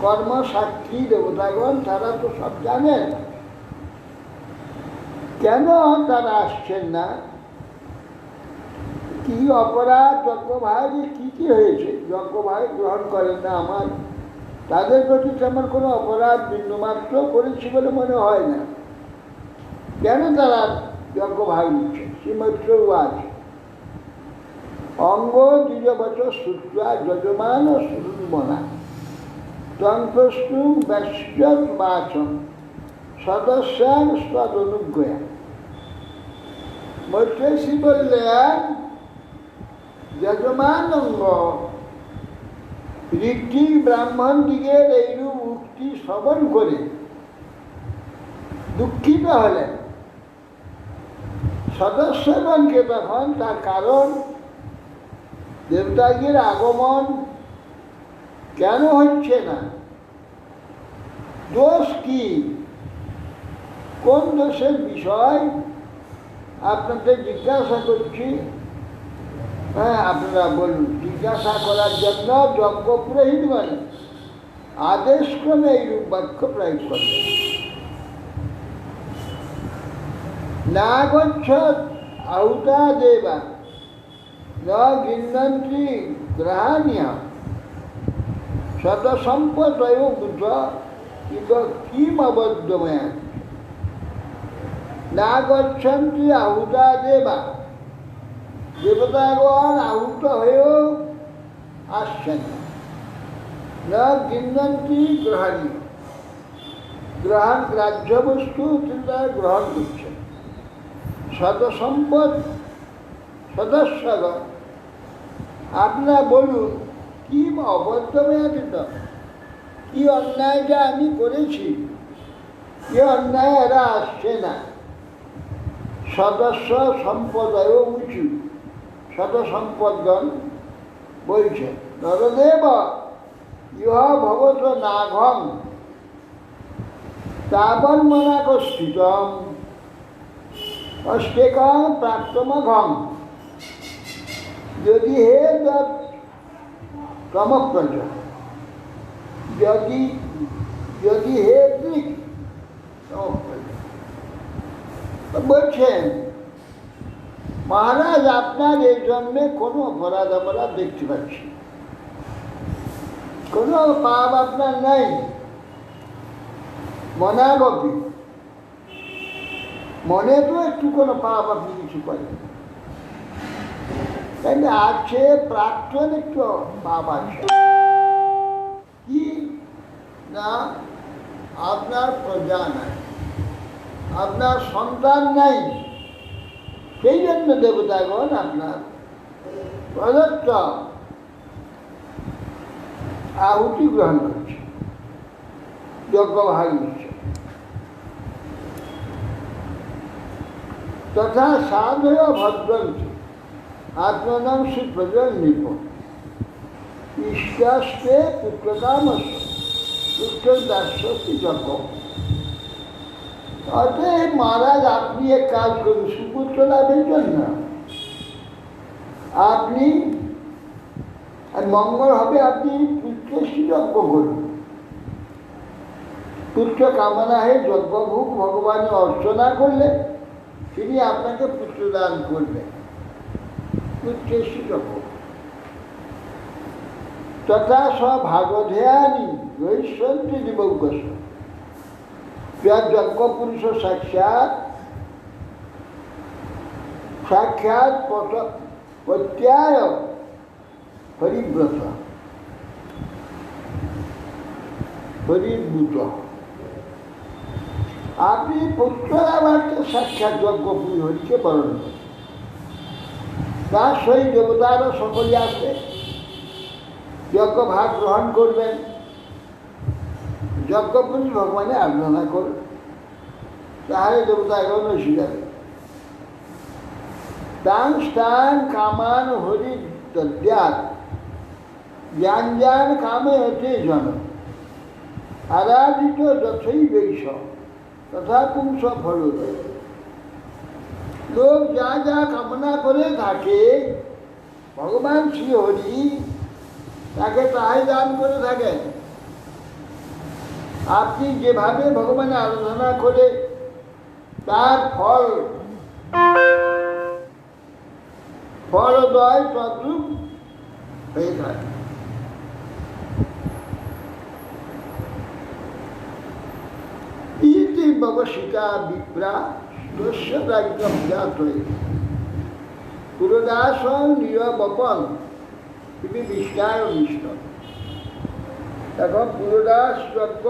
কর্মসাক্ষী দেবতাগণ তারা তো সব জানেন, কেন তারা আসছেন না? কি অপরাধ যজ্ঞভাগে কি হয়েছে যজ্ঞভাগ গ্রহণ করেন না? আমার তাদের প্রতি তেমন কোনো অপরাধ বিন্দুমাত্র করেছি বলে মনে হয় না। কেন তারা যজ্ঞভাগ নিচ্ছে? শ্রীমৈত্র আছে অঙ্গ দ্বিজবচ শ্রুত্বা যজমান শ্রুণমনা তন্ত্রস্তু ব্যস্যত বাচন সদস্যান স্বদনুজ্ঞয়া। মৈত্রেয়ী বললেন, যজমান অঙ্গ ঋত্বিক ব্রাহ্মণ দিগের এইরূপ উক্তি শ্রবণ করে দুঃখিত হলেন। সদস্যগণকে তখন তার কারণ দেবতাদের আগমন কেন হচ্ছে না, দোষ কি, কোন দোষের বিষয় আপনাদের জিজ্ঞাসা করছি। হ্যাঁ, আপনারা বলুন। জিজ্ঞাসা করার জন্য যজ্ঞ পুরোহিতগণ আদেশক্রমে এইরূপ বাক্য প্রয়োগ করলেন। না গচ্ছত আহুতা দেবা ন গৃহন্তি গ্রহাণীয় শতসম্পদয় বুধ কিম অবদ্ধময়া। না গচ্ছন্তি আহুতা দেবা, দেবতাগণ আহুত হয়েও আসছেন না। গৃহন্তি গ্রহণীয়, গ্রহণ গ্রাহ্য বস্তু তারা গ্রহণ করছেন। সদসম্পদ সদস্যগণ আপনারা বলুন, কি অবদ্ধময়াকৃত, কি অন্যায়টা আমি করেছি, কি অন্যায় এরা আসছে না। সদস্য সম্পদয় উঁচু, সদসম্পদগণ বলছেন, নরদেব ইহ ভবত নাঘং তাবন মনাকস্থিতম অষ্টেকং প্রাপ্তমঘং। যদি হে তমপ্রজ, যদি হে দিক বলছেন, মহারাজ আপনার এই জন্মে কোনো অপরাধ আমরা দেখতে পাচ্ছি, কোনো পাপ আপনার নাই। মনাগপি, মনে তো একটু কোনো পাপ আপনি কিছু করেন, তাই আছে প্রাক্তন একটু পাপ আছে। কি না, আপনার প্রজা নাই, আপনার সন্তান নাই, সেই জন্য দেবতাগণ আপনার প্রদত্ত আহুতি গ্রহণ করছে, যজ্ঞভাগ নিচ্ছে। তথা সাধয় ভদ্রন্তি আত্মনাম সুপ্রজন নিপ ইষ্টাস্তে পুত্রকামস্য পুত্রদাস্যতি যজ্ঞ। অতএব মহারাজ আপনি এক কাজ করুন, সুপুত্র লাভের জন্য আপনি আর মঙ্গল হবে, আপনি পুত্রের যজ্ঞ করুন। পুত্র কামনা হয়ে যজ্ঞভোগ ভগবানের অর্চনা করলে তিনি আপনাকে পুত্র দান করবেন। পুত্রের যজ্ঞ তথা স্বভাগধেয়ানি রহিষ্যন্তি দিবজ্ঞস। যজ্ঞ পুরুষ সাক্ষাৎ সাক্ষাৎ প্রত্যায় হরিব্রত। হরির্ভূত। আপনি পুত্রাবারকে সাক্ষাৎ যজ্ঞ পুরী হরিকে বরণ করেন, তার সহিত দেবতারও সকলে আসবে, যজ্ঞ ভাগ গ্রহণ করবেন, যজ্ঞপুরী ভগবানের আরাধনা করবেন, তাহলে দেবতা এখন এসে যাবে। তাং স্থান কামান হরি তদ্যাৎ জ্ঞান জ্ঞান কামে হতে জন আরাধিত যথই বৈশ তথা পুংস ফল। লোক যা যা কামনা করে থাকে ভগবান শ্রী হরি তাকে তাই দান করে থাকেন। আপনি যেভাবে ভগবানের আরাধনা করে তার ফলদয় তদ্রূপ হয়ে থাকে। ইতি ববশিকা বিপ্রা দস্য রাজ্যম জাত হয়ে পুরদাস নিরবপন তিনি বিষ্ণায় বিষ্ণু। এখন পুরদাস যজ্ঞ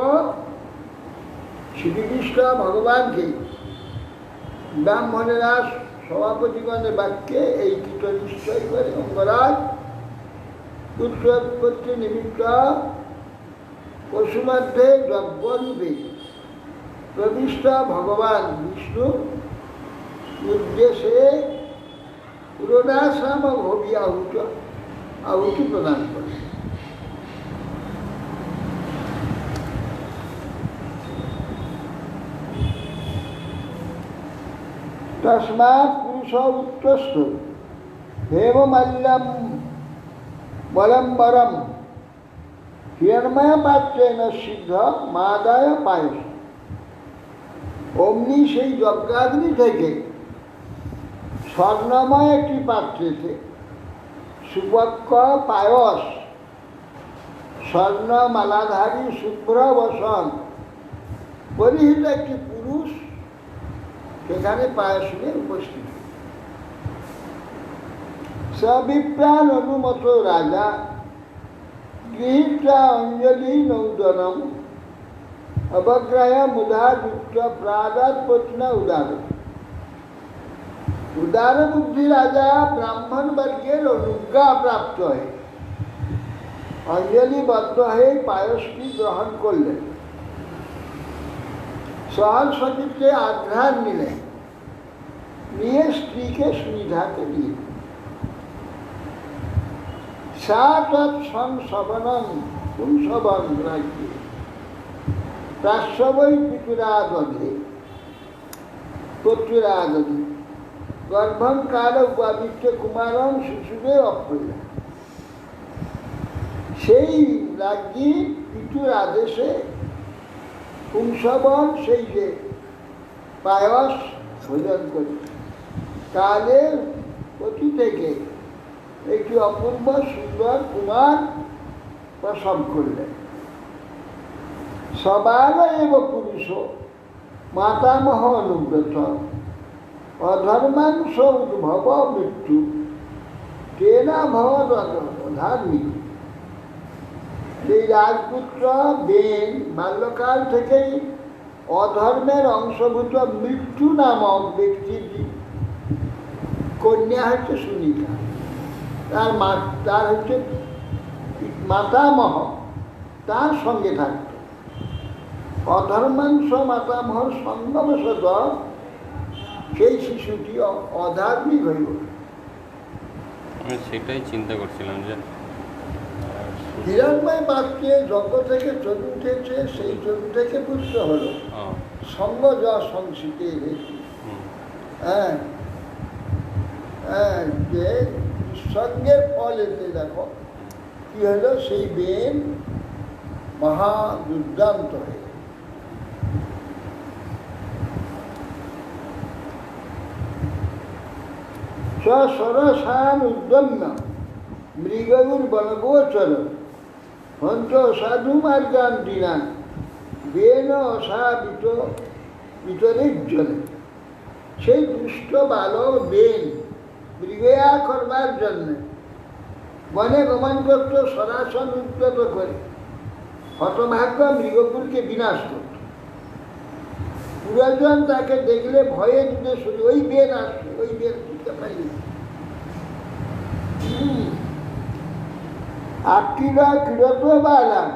শ্রীকৃষ্ণ ভগবানকে ব্রাহ্মণেরা সভাপতিগণের বাক্যে এই কীট নিশ্চয় করে অঙ্গরাজ পুত্রোৎপত্তি নিমিত্ত পশুমধ্যে যজ্ঞরূপে প্রবিষ্ট ভগবান বিষ্ণু উদ্দেশ্যে পুরোদাস নামক হবি আহুতি প্রদান করে। তস্মাৎ পুরুষ উৎকৃষ্ট হেমমাল্যম বলম্বরম হিরণময় পাত্রেণ সিদ্ধ মাদায় পায়স। অমনি সেই যজ্ঞাগ্নি থেকে স্বর্ণময় একটি পাত্রেতে সুপক্ষ পায়স স্বর্ণমালাধারী শুভ্র বসন পরিহিত একটি পুরুষ সেখানে পায়স নিয়ে উপস্থিত। সবিপ্রাণ অনুমত রাজা গৃহীত্রা অঞ্জলি নৌদনম অবগ্রাহ মুধা যুক্ত প্রাদাত পত্ন উদার। উদার বুদ্ধি রাজা ব্রাহ্মণ বর্গের অনুজ্ঞা প্রাপ্ত হয়ে অঞ্জলিবদ্ধ হয়ে পায়সটি গ্রহণ করলেন। সহজ সচিবকে আঘ্রাণ নিলেন, নিয়ে স্ত্রীকে সুনিধাকে দিয়ে সংশবনম পুংসবন রাজ্যে প্রাশ্ববৈ পিতুরাদধে পত্রাদধে গর্ভং কাল উপাবিত্য কুমারং শিশুরে অপ্রিয়া। সেই রাজ্যে পিতুর আদেশে পুংসবন সেই যে পায়স ভোজন করে কালের পতি থেকে একটি অপূর্ব সুন্দর কুমার প্রসব করলেন। সবাল এব পুরুষ মাতামহ অনুব্রত অধর্মাংশ উদ্ভব মৃত্যু তেনা ভবত ধার্মিক। সেই রাজপুত্র বেন বাল্যকাল থেকেই অধর্মের অংশভূত মৃত্যু নামক ব্যক্তির কন্যা হচ্ছে সুনিতা, তার হচ্ছে মাতামহ তার সঙ্গে থাকত। অধর্মাংশ মাতামহর সঙ্গবশত সেই শিশুটি অধার্মিক হয়ে ওঠে। আমি সেটাই চিন্তা করছিলাম যে হিরণময় বাক্যে যজ্ঞ থেকে চলে উঠেছে, সেই চলে থেকে পুত্র হলো সঙ্গ যা সংস্কৃতি হেতু। হ্যাঁ হ্যাঁ, যে সঙ্গের ফল এতে দেখো কি হলো, সেই বেন মহা দুর্দান্ত হয়ে সরসান উদ্যম্য মৃগগুর বনগোচর হন্ত সাধু মার্গান দিনান বেন অসাবিত বিতরিজ্জনে। সেই দুষ্ট বালক বেন মৃগয়া করবার জন্যে বনে গমন করত, সরাসন উদ্যত করে হতভাগ্য মৃগকুলকে বিনাশ করত। পুরাজন তাকে দেখলে ভয়ে দুধে শুধু ওই বেন আসছে, ওই বেন তুলতে পারি। আকিরা কিরত বালাম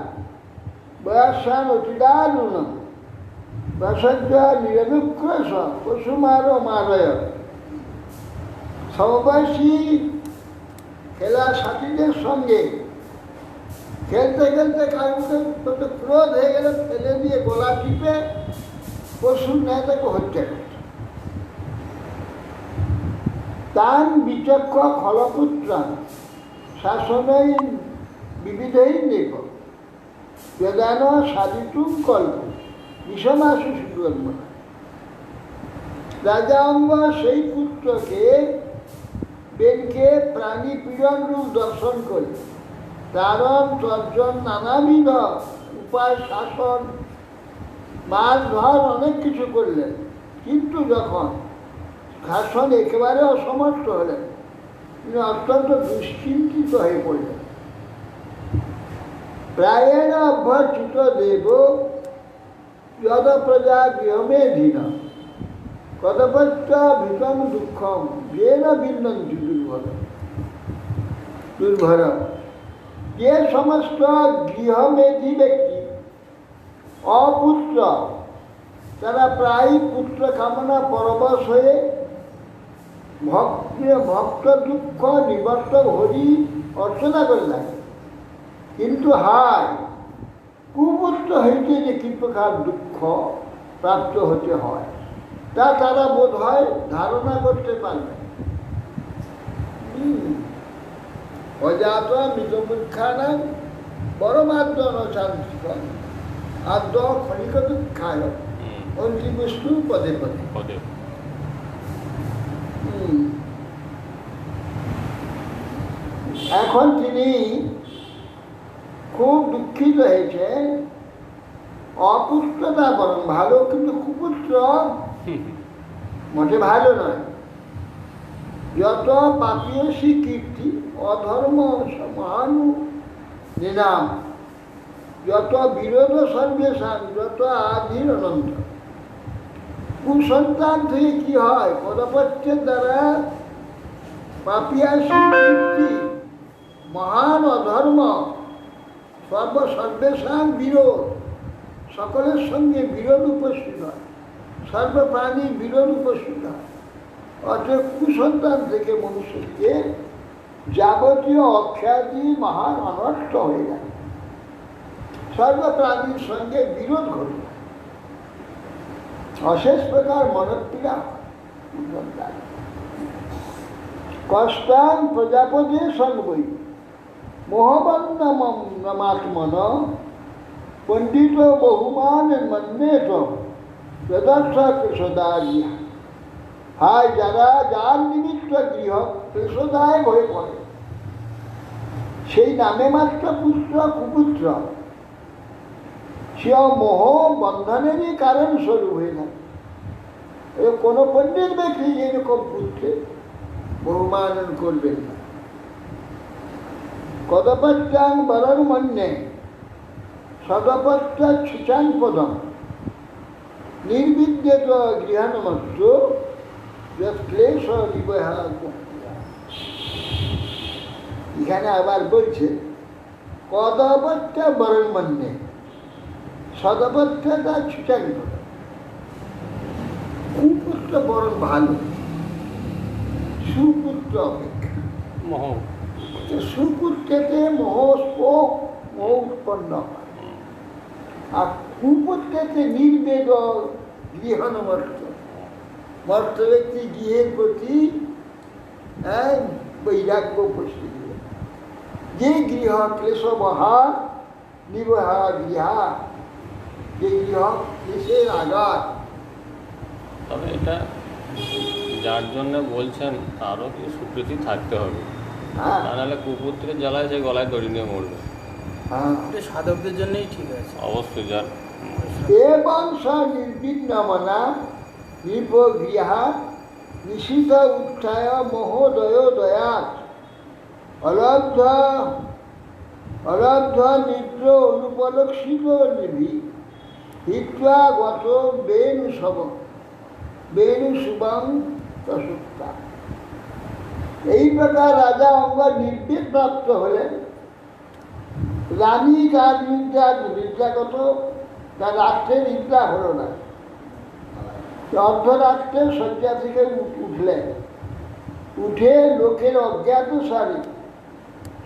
বয়াসান অতিদারুণ বসজ্জা নিরনুক্রস পশুমার মারয়। সমবয়সী খেলা সাথীদের সঙ্গে খেলতে খেলতে কারোর ক্রোধ হয়ে গেলে ফেলে দিয়ে গলা টিপে পশুর ন্যায় তাকে হত্যা করত। তান বিচক্ষ খলপুত্র শাসনই বিবিধই নেব বেদান সাধিতুম কল্প বিষমাসু সুকর্ম। রাজা অঙ্গ সেই পুত্রকে বেনকে প্রাণী পীড়ন রূপ দর্শন করে তারণ তর্জন নানাবিধ উপায় শাসন মাছ ধর অনেক কিছু করলেন, কিন্তু যখন শাসন একেবারে অসমর্থ হলেন তিনি অত্যন্ত দুশ্চিন্তিত হয়ে পড়লেন। প্রায়েণ অভ্যর্চিত দেব যদ প্রজা গৃহমেধীন কদপত্য ভীতং দুঃখম যেন বিন্দন্তি দুর্ভর। যে সমস্ত গৃহমেধী ব্যক্তি অপুত্র তারা প্রায় পুত্র কামনা পরবশ হয়ে ভক্ত দুঃখ নিবর্তক হরি অর্চনা করে থাকে, কিন্তু হায় কুপুত্র হইতে যে কি প্রকার দুঃখ প্রাপ্ত হতে হয় তা তারা বোধ হয় ধারণা করতে পারবে। অজাত মৃতমূর্খানা বরমাদ্য নচান্তিক আদ্য ক্ষণিক দুঃখায় অন্তিবস্তু পদে পদে। এখন তিনি খুব দুঃখিত হয়েছেন। অপুত্রতা বরং ভালো, কিন্তু কুপুত্র মোটে ভালো নয়। যত পাপিয়সী কীর্তি অধর্ম মহানু নিনাম যত বিরোধ সর্বেশান যত আধীর অনন্ত। কুসন্তান থেকে কি হয়? পদপত্যের দ্বারা পাপিয়াসী কীর্তি মহান অধর্ম সর্বেশান বিরোধ, সকলের সঙ্গে বিরোধ উপস্থিত হয়, সর্বপ্রাণীর বিরোধ উপস্থিত হয়। অর্থাৎ কুসন্তান থেকে মনুষ্যকে যাবতীয় অখ্যাতি মহান অনর্থ হয়ে যায়, সর্বপ্রাণীর সঙ্গে বিরোধ ঘটে, অশেষ প্রকার মনপীড়া হয়। কষ্টান প্রজাপতি সঙ্গই মোহবন্নমাত্মন পণ্ডিত বহুমান মন্যেত যদর্থ কৃষদারিয়া। হায় যারা যার নিমিত্ত গৃহ কৃষদায়ক হয়ে পড়ে, সেই নামে মাত্র পুত্র কুপুত্র, সে মোহ বন্ধনেরই কারণ স্বরূপ হয়ে থাকে। কোনো পণ্ডিত ব্যক্তি এরকম পুত্রে বহুমানন করবেন না। কদপত্যাং বরং মন্যে সদপত্য ছুচান পদম নির্বিদ্যেত গৃহানমস্ত ক্লেশ নিবহা। এখানে আবার বলছে কদপত্য বরং মন্যে সদপত্যটা ছুচান পদম। কুপুত্র বরং ভালো সুপুত্র অপেক্ষা। সুপুত্রেতে মোহ উৎপন্ন হয়, আর কুপুত্রেতে নির্বেদ গৃহনমর্ত। মর্ত ব্যক্তি গৃহের প্রতি বৈরাগ্য উপস্থিত। যে গৃহ ক্লেশবহা নিবহা গৃহা, যে গৃহ ক্লেশের আঘাত। তবে এটা যার জন্য বলছেন তারও কি স্বীকৃতি থাকতে হবে, নাহলে কুপুত্রের জ্বালায় যে গলায় দড়ি নিয়ে মরবে। সাধকদের জন্যই ঠিক আছে অবশ্যই। যার এবং নির্বিঘ্নমনা নির্বগৃহা নিশিত উত্থায় মহোদয় দয়াত অলব্ধ অরব্ধ নিদ্র অনুপলক্ষিত নিভি হিত্বা গত বেণু সব বেণু শুভম প্রসুপ্তা। এই প্রকার রাজা অঙ্গ নির্দেশ প্রাপ্ত হলেন। রানী তার নিদ্রাগত, তার রাত্রে নিদ্রা হলো না। অর্ধরাত্রে শয্যা থেকে উঠলেন, উঠে লোকের অজ্ঞাত সারি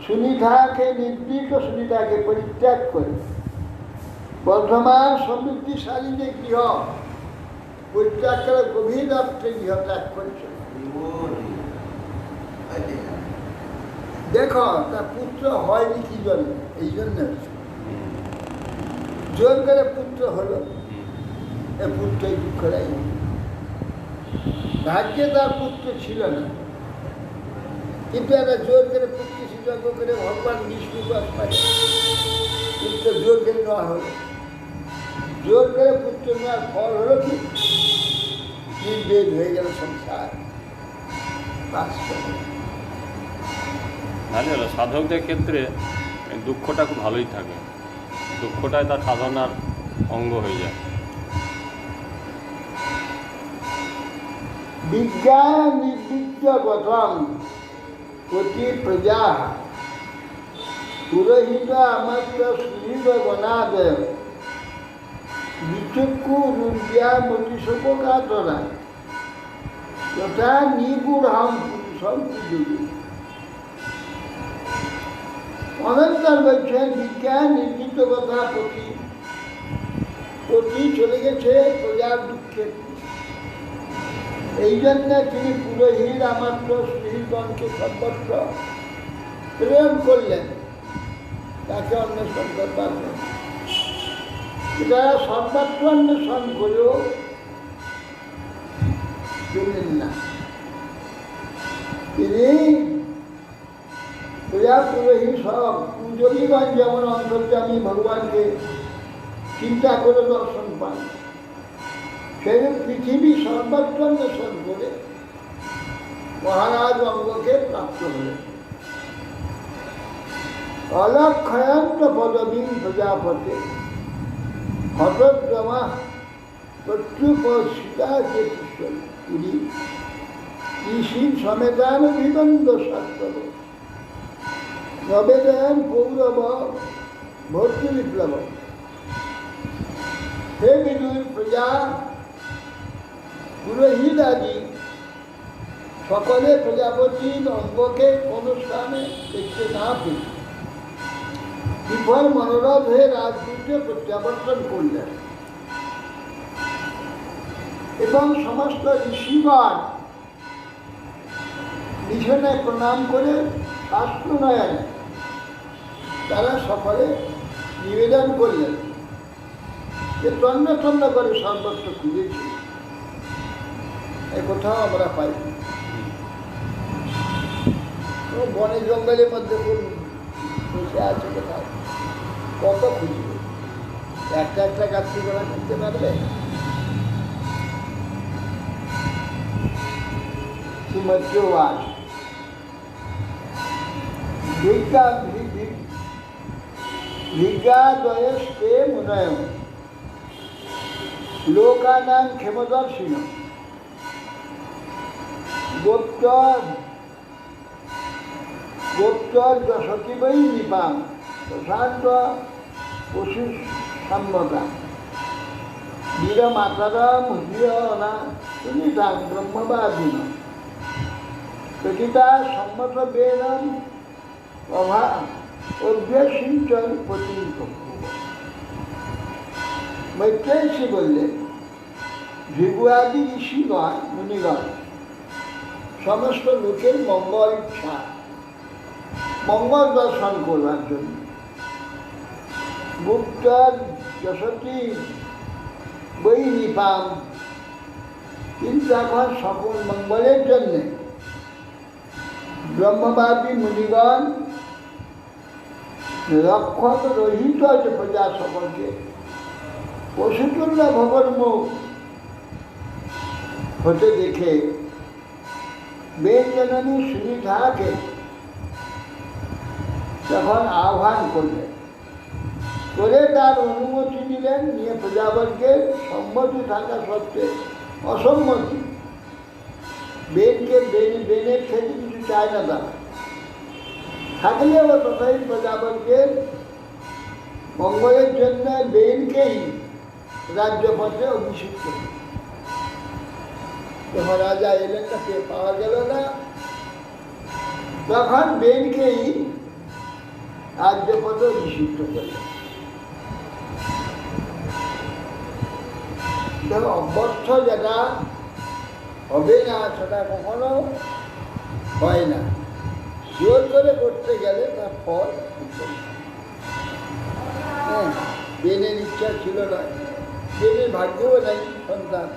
সুনিধাকে নির্দিষ্ট সুনিধাকে পরিত্যাগ করে বর্ধমান সমৃদ্ধিশালী যে গৃহ পরিত্যাগ করে গভীর রাত্রে গৃহ ত্যাগ করেছে। দেখো তার পুত্র হয়নি কি জন্য? এই জন্য জোর করে পুত্র হলো, এ পুত্র দুঃখ দেয়। ভাগ্যে তার পুত্র ছিল না, কিন্তু একটা জোর করে পুত্র সুযোগ করে ভগবান বিষ্ণু পুত্র জোর করে নেওয়া হলো। জোর করে পুত্র নেওয়ার ফল হলো কি নির্বেদ হয়ে গেল সংসার। ভালো হলো। সাধকদের ক্ষেত্রে দুঃখটা খুব ভালোই থাকে, দুঃখটাই তার সাধনার অঙ্গ হয়ে যায়। বিজ্ঞান নির্দিষ্ট গঠন প্রতি প্রজা পুরোহিত আমাত্র সুধীর গণাদেব বিচক্ষু রুদ্যা মতিশোপকাতরা তথা নিগুঢ়ম পুরুষম পুজুরি। অনন্তর বলছেন বিজ্ঞান নির্দিষ্ট কথা প্রতি চলে গেছে প্রজার দুঃখে। এই জন্য তিনি পুরোহিত আমাত্র সুধীরগণকে সর্বত্র প্রেরণ করলেন, তাকে অন্বেষণ করবার জন্য। যারা সর্বত্র অন্বেষণ করেও পেলেন না, তিনি প্রজা পুরোহিত সব পূজনীগণ যেমন অন্তর্যামী ভগবানকে চিন্তা করে দর্শন পান, সেই পৃথিবী সর্বত্র অন্বেষণ করে মহারাজ অঙ্গকে প্রাপ্ত হলেন। অলক্ষয়ন্ত পদবী প্রজাপতে হতদ্রমা প্রত্যুপসিতা যে পুরী ঋষির সমেতান বিবন্ধ শাস্ত্র নবেদন কৌরব ভর্তি বিপ্লব। হে বিদুর প্রজা পুরোহিত আদি সকলে প্রজাপতির অঙ্গকে কোনো স্থানে দেখতে না পেয়ে বিফল মনোরথ হয়ে রাজদূতে প্রত্যাবর্তন করলেন এবং সমস্ত ঋষিগণ বিছানায় প্রণাম করে শাস্ত্র নয়ন তারা সকলে নিবেদন করলেন যে তন্ন তন্ন করে সর্বত্র খুঁজেছি, এ কোথাও আমরা পাই। বনে জঙ্গলের মধ্যে বসে আছে কোথাও, কত খুঁজবে? একটা একটা গাছটি গোড়া করতে পারবে? শ্রীমদ্যবাস ভিজ্ঞাদয়স্তে মুনয় লোকানাং ক্ষেমদর্শিন গোপ্তর যশতি বৈ নিপাম প্রশান্ত পশু সম্মতা বীর মাতারাম হৃদয়না সুনিতাং ব্রহ্মবাদীন প্রকৃতা সম্মত বেদম অভ্যসিঞ্চন প্রতীক। মৈত্রেয়ী বললেন ভৃগু আদি ঋষিগণ মুনিগণ সমস্ত লোকের মঙ্গল ইচ্ছা, মঙ্গল দর্শন করবার জন্য গুপ্ত যশতী বৈ নিপাম, কিন্তু এখন সকল মঙ্গলের জন্যে ব্রহ্মবাদী মুনিগণ রক্ষক রহিত যে প্রজা সকলকে পশুতুল্য ভগন্মুখ হতে দেখে বেদ জননী সুনিধাকে তখন আহ্বান করলেন, করে তার অনুমতি দিলেন, নিয়ে প্রজাপতিকে সম্মতি থাকা সত্ত্বে অসম্মতি, বেনের থেকে কিছু চায় না তারা, থাকলেও তথাই প্রজাপতিকে মঙ্গলের জন্য বেনকেই রাজ্যপথে অভিষিক্ত করলেন। যখন রাজা এলেন তাকে পাওয়া গেল না, তখন বেনকেই রাজ্যপথে অভিষিক্ত করলেন। দেখো, অভ্যর্থ যেটা হবে না সেটা কখনো হয় না, জোর করে করতে গেলে তার ফল হ্যাঁ, বেনের ইচ্ছা ছিল না, বেনের ভাগ্যও নাই সন্তান,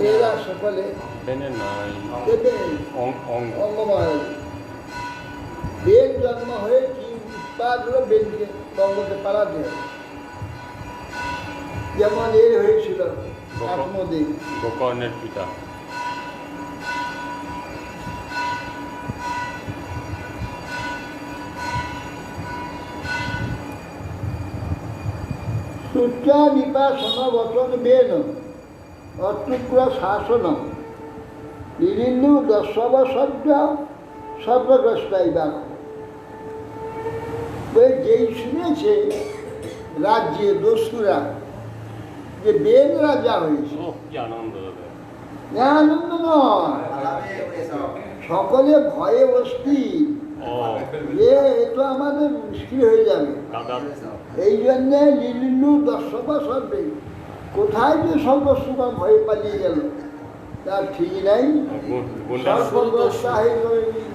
এরা সকলে বেনের নয়, অঙ্গমহারাজ বেন জন্ম হয়ে কি উৎপাদ হলো, বেনকে বঙ্গকে পালাতে হবে। যেমন এর হয়েছিল আত্মদেব, গোকর্ণের পিতা। সূর্যা নিপাসন বচন বেন অত্যুগ্র শাসন বিভিন্ন দশব শব্দ সর্বগ্রস্তাই বাক। যেই শুনেছে রাজ্যে দস্যুরা যে বেন রাজা হয়েছে, কি আনন্দ হবে! আনন্দ নয়, সকলে ভয়ে অস্থির, এ তো আমাদের মুশকিল হয়ে যাবে। এই জন্যে লিলিলু দর্শক সর্বে কোথায় যে সর্বস্বগণ ভয়ে পালিয়ে গেল তার ঠিক নাই।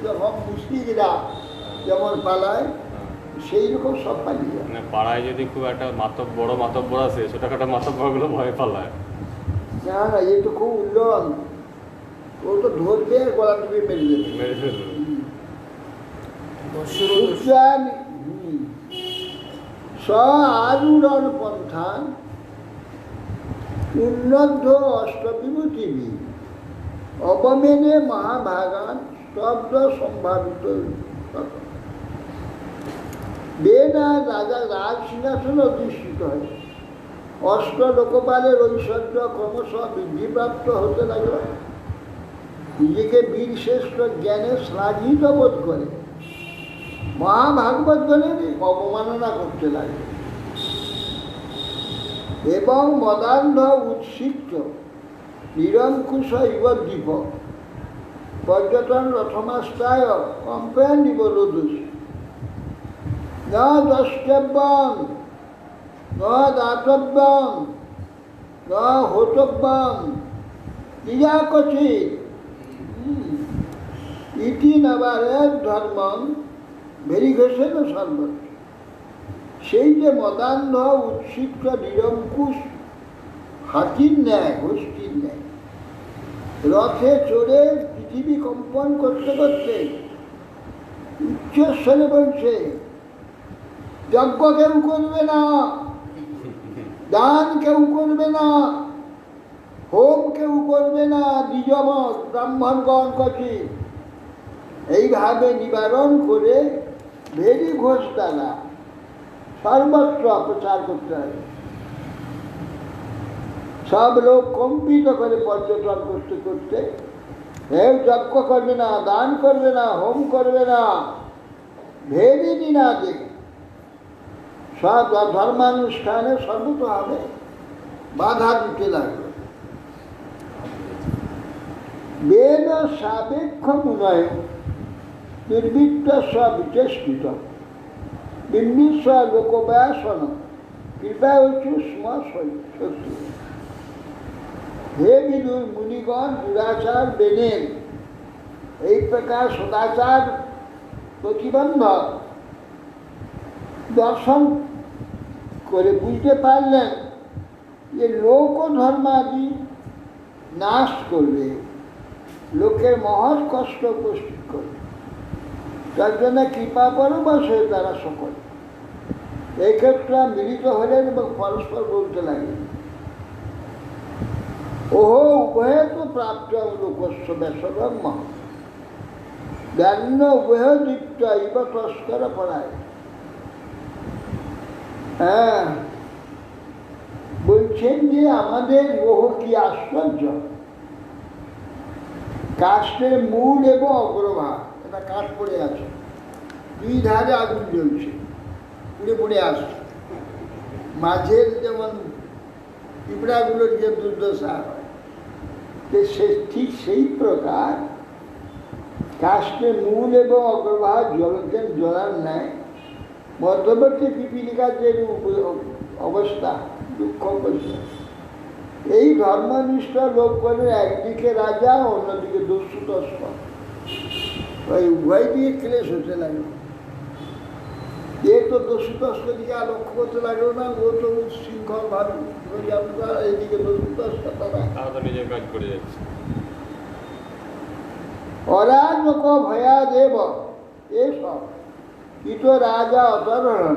যখন মুশকিলরা যেমন পালায় সেই রকম সব পালিয়ে যায়। মানে পাড়ায় যদি খুব একটা বড় মাতব্বর আছে, ছোটখাটো মাতব্বরগুলো ভয় পালায়। না না, এ তো খুব উল্লন, ও তো ধরবে গলা টিপে মেরে দেবে, মেরে ফেলবে। স আরুড়ন পন্থান উন্নত অষ্টবিভূতিবি অবমেনে মহাভাগান শব্দ সম্ভাবিত। বেন আর রাজা রাজ সিংহাসনে অধিষ্ঠিত হয়, অষ্ট লোকপালের ঐশ্বর্য ক্রমশ বৃদ্ধিপ্রাপ্ত হতে লাগল। নিজেকে বীর শ্রেষ্ঠ জ্ঞানে শ্লাঘিত বোধ করে মহাভাগবতগণের অবমাননা করতে লাগে এবং মদান্ধ উৎসিক্ত নিরঙ্কুশ ইবদ্বীপ পর্যটন রথমাস্তায় কম্পেন ইব রোদুষ ন দ্রষ্টব্যং ন দাতব্যং ন হোতব্যং ইয়া কচিত ইতি নবারের ধর্মং ভেরিঘোষেন সর্বত্র। সেই যে মদান্ধ উৎসিক্ত নিরঙ্কুশ হাতির ন্যায়, গোষ্ঠীর ন্যায় রথে চড়ে পৃথিবী কম্পন করতে করতে উচ্চস্বরে বলছে, যজ্ঞ কেউ করবে না, দান কেউ করবে না, হোম কেউ করবে না, দ্বিজমত ব্রাহ্মণগণ কচি। এইভাবে নিবারণ করে ভেরি ঘোষ দ্বারা সর্বত্র প্রচার করতে হবে। সব লোক কম্পিত করে পর্যটন করতে করতে, কেউ যজ্ঞ করবে না, দান করবে না, হোম করবে না, ভেরি নিনাদে সব ধর্মানুষ্ঠানে সর্বতভাবে বাধা দিতে লাগলো। বেদ সাপেক্ষ মুনয় দুর্বৃত্ত বিচেষ্টিত বিম্বিস্ব লোকব্যাসন কৃপা হচ্ছে সত্যি। হে বিদুর মুনিগণ, দুরাচার বেনের এই প্রকার সদাচার প্রতিবন্ধক দর্শন করে বুঝতে পারলেন যে লোক ধর্মাদি নাশ করবে, লোকের মহৎ কষ্ট উপস্থিত করবে, তার জন্য কৃপা পরবশে তারা সকল এই ক্ষেত্রে মিলিত হলেন এবং পরস্পর বলতে লাগলেন, ওহো উভয়ে তো প্রাপ্ত লোকস্ব ব্যাসব্রহ্ম। জ্ঞান উভয়দীপ্ত ইব তস্কর পড়ায়। হ্যাঁ, বলছেন যে আমাদের গ্রহ কি আশ্চর্য, কাষ্ঠের মূল এবং অগ্রভাগ, এটা কাঠ পড়ে আছে, দুই ধারে আগুন জ্বলছে, পুড়ে পুড়ে আসছে, মাঝের যেমন পিঁপড়াগুলোর যে দুর্দশা হয়, সে ঠিক সেই প্রকার কাষ্ঠের মূল এবং অগ্রভাগ জ্বলতেন, জ্বলার ন্যায় মধ্যবর্তী পিপীলিকার যে অবস্থা, দুঃখ অবস্থা, এই ধর্মনিষ্ঠ লোকগণের একদিকে রাজা, অন্যদিকে দস্যু তস্কর, ওই উভয় দিয়ে ক্লেশ হতে লাগলো। এ তো দস্যু তস্কর দিকে আর লক্ষ্য করতে লাগলো না, ও তো উচ্ছৃঙ্খল ভাবে এইদিকে দস্যু তস্কর, তারা নিজের কাজ করে যাচ্ছে। অরাজক ভয়া দেব এসব ইত রাজা অতরণ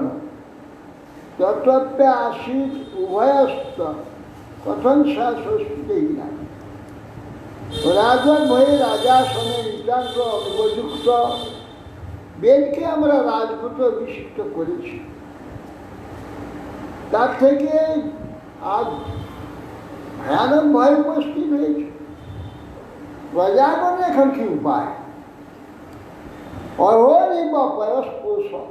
তত্ত্বে আশীত উভয়স্ত কথন শাস্ত্রেই না। রাজক ভয়ে রাজা শোনে নিতান্ত উপযুক্ত বেদকে আমরা রাজপুত অভিষিক্ত করেছি, তার থেকে আজ ভয়ানক ভয় উপস্থিত হয়েছে। প্রজাগণের এখন কি উপায়? অহরিব পয়স পোষক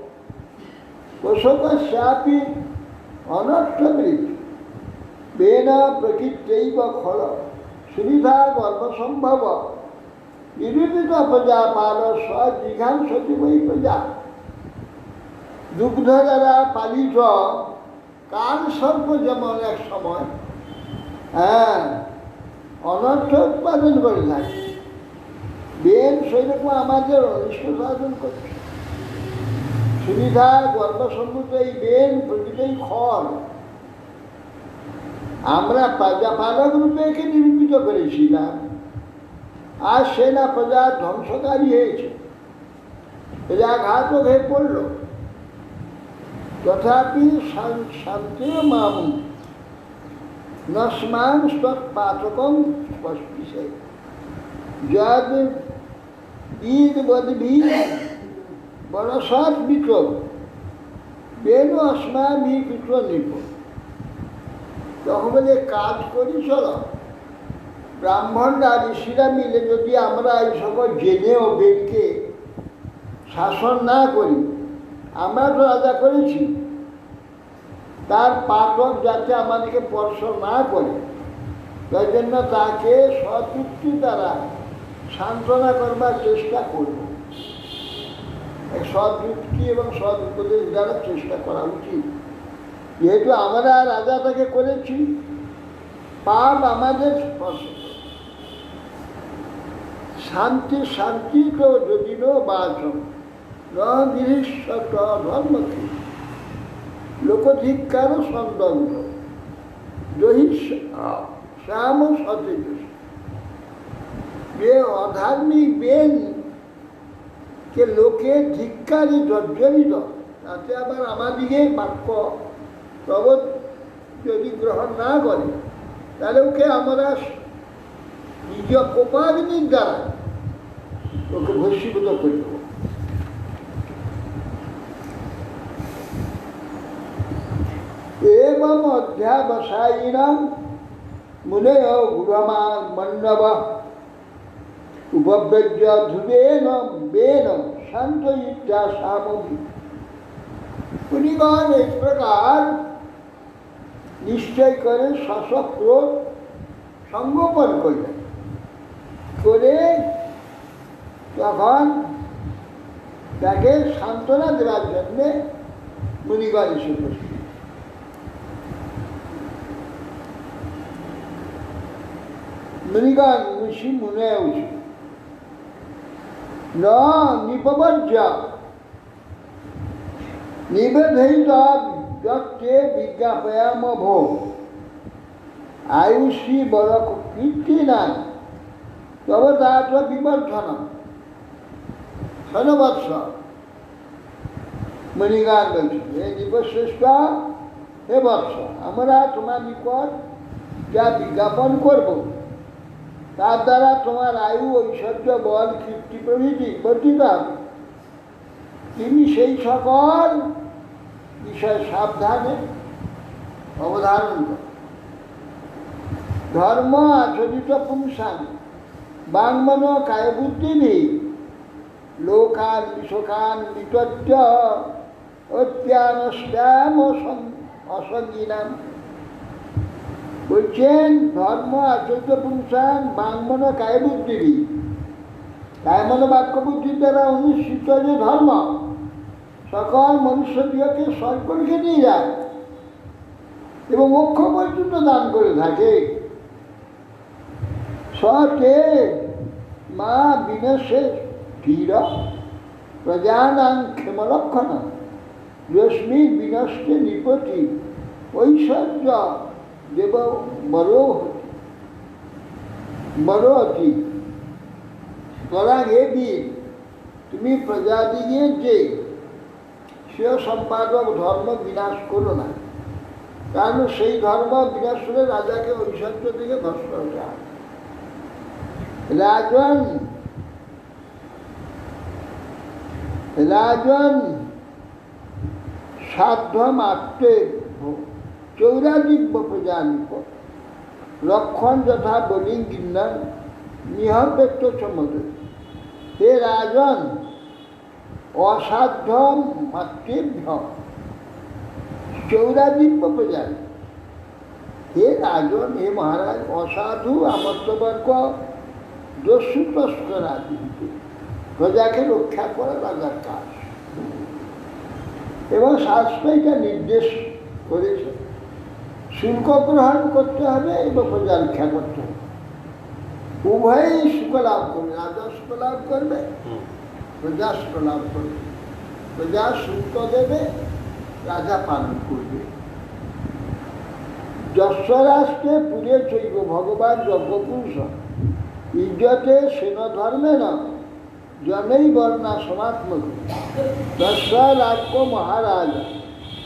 পোষকস্যাপি অনর্থবৃত্তি বেন প্রকৃত্যৈব খল সুবিধা গর্ভসম্ভব নিরূপিত প্রজা পাল স্বজিঘাংসতি বৈ প্রজা। দুগ্ধ দ্বারা পালিত কাল সর্প যেমন এক সময় অনর্থ উৎপাদন করে থাকে, বেন সেরকম আমাদের অনিষ্ট সাধন করছে। সুবিধা গর্ভসম্ভূত এই বেন প্রকৃতই খল, আমরা প্রজাপালক রূপে একে নিরূপিত করেছিলাম, আর সে না প্রজার ধ্বংসকারী হয়েছে, প্রজাঘাতক হয়ে পড়ল। তথাপি শান্তির মাম নস্মান পাচকম স্পষ্টিছে যদ ঈদ বদভি বনসাত বিত বেন অস্মাভি পিত নিপ। তখন বলে কাজ করি চলো, ব্রাহ্মণরা ঋষিরা মিলে যদি আমরা এই সকল জেনেও বেদকে শাসন না করি, আমরা তো রাজা করেছি, তার পাঠক যাতে আমাদেরকে স্পর্শ না করে, তাই জন্য তাকে সযুক্তি দ্বারা সান্ত্বনা করবার চেষ্টা করব। সযুক্তি এবং সৎ উপদেশ দ্বারা চেষ্টা করা উচিত। যেহেতু আমরা রাজা তাকে করেছি, পাপ আমাদের স্পর্শ। শান্তি শান্তি তো যদি বাচন গৃহীশ্বর ধর্মকে লোকধিকার সন্দগ্ধ শ্যাম সতেজ। যে অধার্মিক বেন কে লোকে ধিক্কারি জর্জরিত, তাতে আবার আমাদিকে বাক্য প্রবোধ যদি গ্রহণ না করে, তাহলে ওকে আমরা নিজ কোপাগ্নির দ্বারা ওকে ভস্মীভূত করে দেব। এবং অধ্যাবসায়ীনাম মুনেয় গুরমা মণ্ডব উপব্রজ্য ধ্রুবেন বেন শান্ত ইত্যা সামগ্রী। মুনিগণ এক প্রকার নিশ্চয় করে সশক্রোধ সংগোপন করলেন, করে তখন তাকে সান্ত্বনা দেওয়ার জন্যে মুনিগণ এসে বসলেন। মুনিগণ ঋষি মুনে উঠি ন নিপবজ্য নিবেদিত যত্তে বিজ্ঞাপয়াম ভো আয়ুষী বড় কীর্তি নাই তব তাত বিবর্ধন শতবৎস। মুনিগণ বলছেন, হে নৃপশ্রেষ্ঠ, হে বৎস, আমরা তোমার নিকট যা বিজ্ঞাপন করব তার দ্বারা তোমার আয়ু, ঐশ্বর্য, বল, কীর্তি প্রভৃতি বর্ধিত হবে। তিনি সেই সকল বিষয় সাবধানে অবধারণ করেন। ধর্ম আচরিত পুংসান বাংমন কায়বুদ্ধিভি লোকান বিশোকান বিতত্য অত্যানষ্টাম অসঙ্গিনাম। বলছেন ধর্ম আচরিত পুংসান বাংমন কায়বুদ্ধিভি, কায়মন বাক্য বুদ্ধির দ্বারা অনুষ্ঠিত যে ধর্ম সকল মনুষ্যদিগকে স্বর্গকে নিয়ে যায় এবং মোক্ষ পর্যন্ত দান করে থাকে। সকে মা বিনশে ধীর প্রজানাং ক্ষেমলক্ষণ যস্মিন বিনষ্টে নিপতি ঐশ্বর্য দেব বরতি। সুতরাং এ দিন তুমি প্রজাদিগের যে স্বীয় সম্পাদক ধর্ম বিনাশ করো না, কারণ সেই ধর্ম বিনাশ করে রাজাকে ঐশ্বর্য থেকে ভস্ম হতে হয়। রাজন সাধ্য মাত্রে চৌরাদিব্য প্রজানিক লক্ষণ যথা বলিং গিন্নান নিহপেক্ষ চমদ। হে রাজন, অসাধ্য মাতৃভ্য চৌরাদিব্য প্রজানি। হে রাজন, হে মহারাজ, অসাধু আমর্তবর্গ দস্যু তস্করাদি প্রজাকে রক্ষা করা রাজার কাজ, এবং শাস্ত্র এটা নির্দেশ করেছে শুল্ক গ্রহণ করতে হবে এবং প্রজা রক্ষা করতে হবে। উভয়ই সুখ লাভ করবে, রাজা সুখ লাভ করবে, প্রজা সুখ লাভ করবে। প্রজা শুল্ক দেবে, রাজা পালন করবে। যশ্বরাষ্ট্রে পুরে চৈব ভগবান যজ্ঞপুরুষ ইজ্জতে সেন ধর্মে না জনেই বর্ণা সমাত্মক দশরাজ্য মহারাজ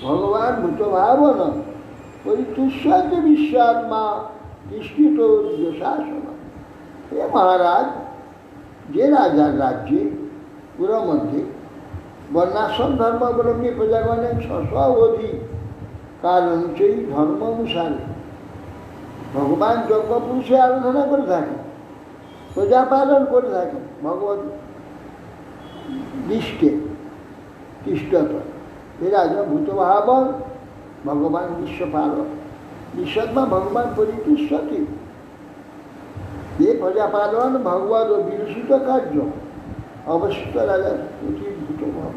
ভগবান ভূতভাবন পরিতুষ্যতে বিশ্বাত্মা তিষ্ঠিত শাসন। হে মহারাজ, যে রাজার রাজ্যে পুরো মধ্যে বর্ণাশ্রম ধর্মাবলম্বী প্রজাগণের অধি কার অনুযায়ী ধর্ম অনুসারে ভগবান যজ্ঞপুরুষে আরাধনা করে থাকেন, প্রজা পালন করে থাকেন, ভগবত দৃষ্টে তিষ্ঠত। এ রাজা ভূতভাবন ভগবান বিশ্বপালক, বিশ্বত্মা ভগবান পরিতুষ্যতি। এ প্রজাপালন ভগবত বিরসিত কার্য অবস্থিত রাজার প্রতি ভূতভাব।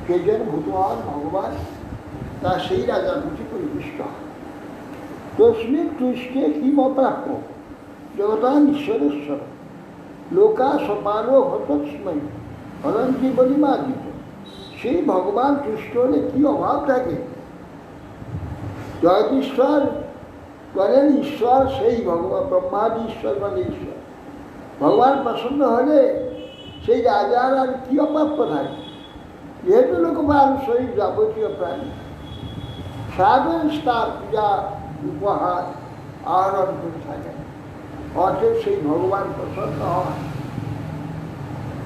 সেজন ভূতভাবন ভগবান, তা সেই রাজার প্রতি পরিতুষ্ট হয়। তস্মিন তুষ্টে হিমপ্রাপ্য জগতান ঈশ্বরেশ্বর লোকা সপালো হতস্ময় হরন্তি বলিমাদিত। সেই ভগবান তুষ্ট হলে কী অভাব থাকে? জগদীশ্বর করেন ঈশ্বর, সেই ভগবান ব্রহ্মাদি ঈশ্বর মানে ঈশ্বর। ভগবান প্রসন্ন হলে সেই রাজার আর কী অপ্রাপ্য থাকে? যেহেতু লোকমান শরীর যাবতীয় প্রাণী সাধন তার পূজা উপহার আহরণ করে থাকেন, অতএব সেই ভগবান প্রসন্ন হয়।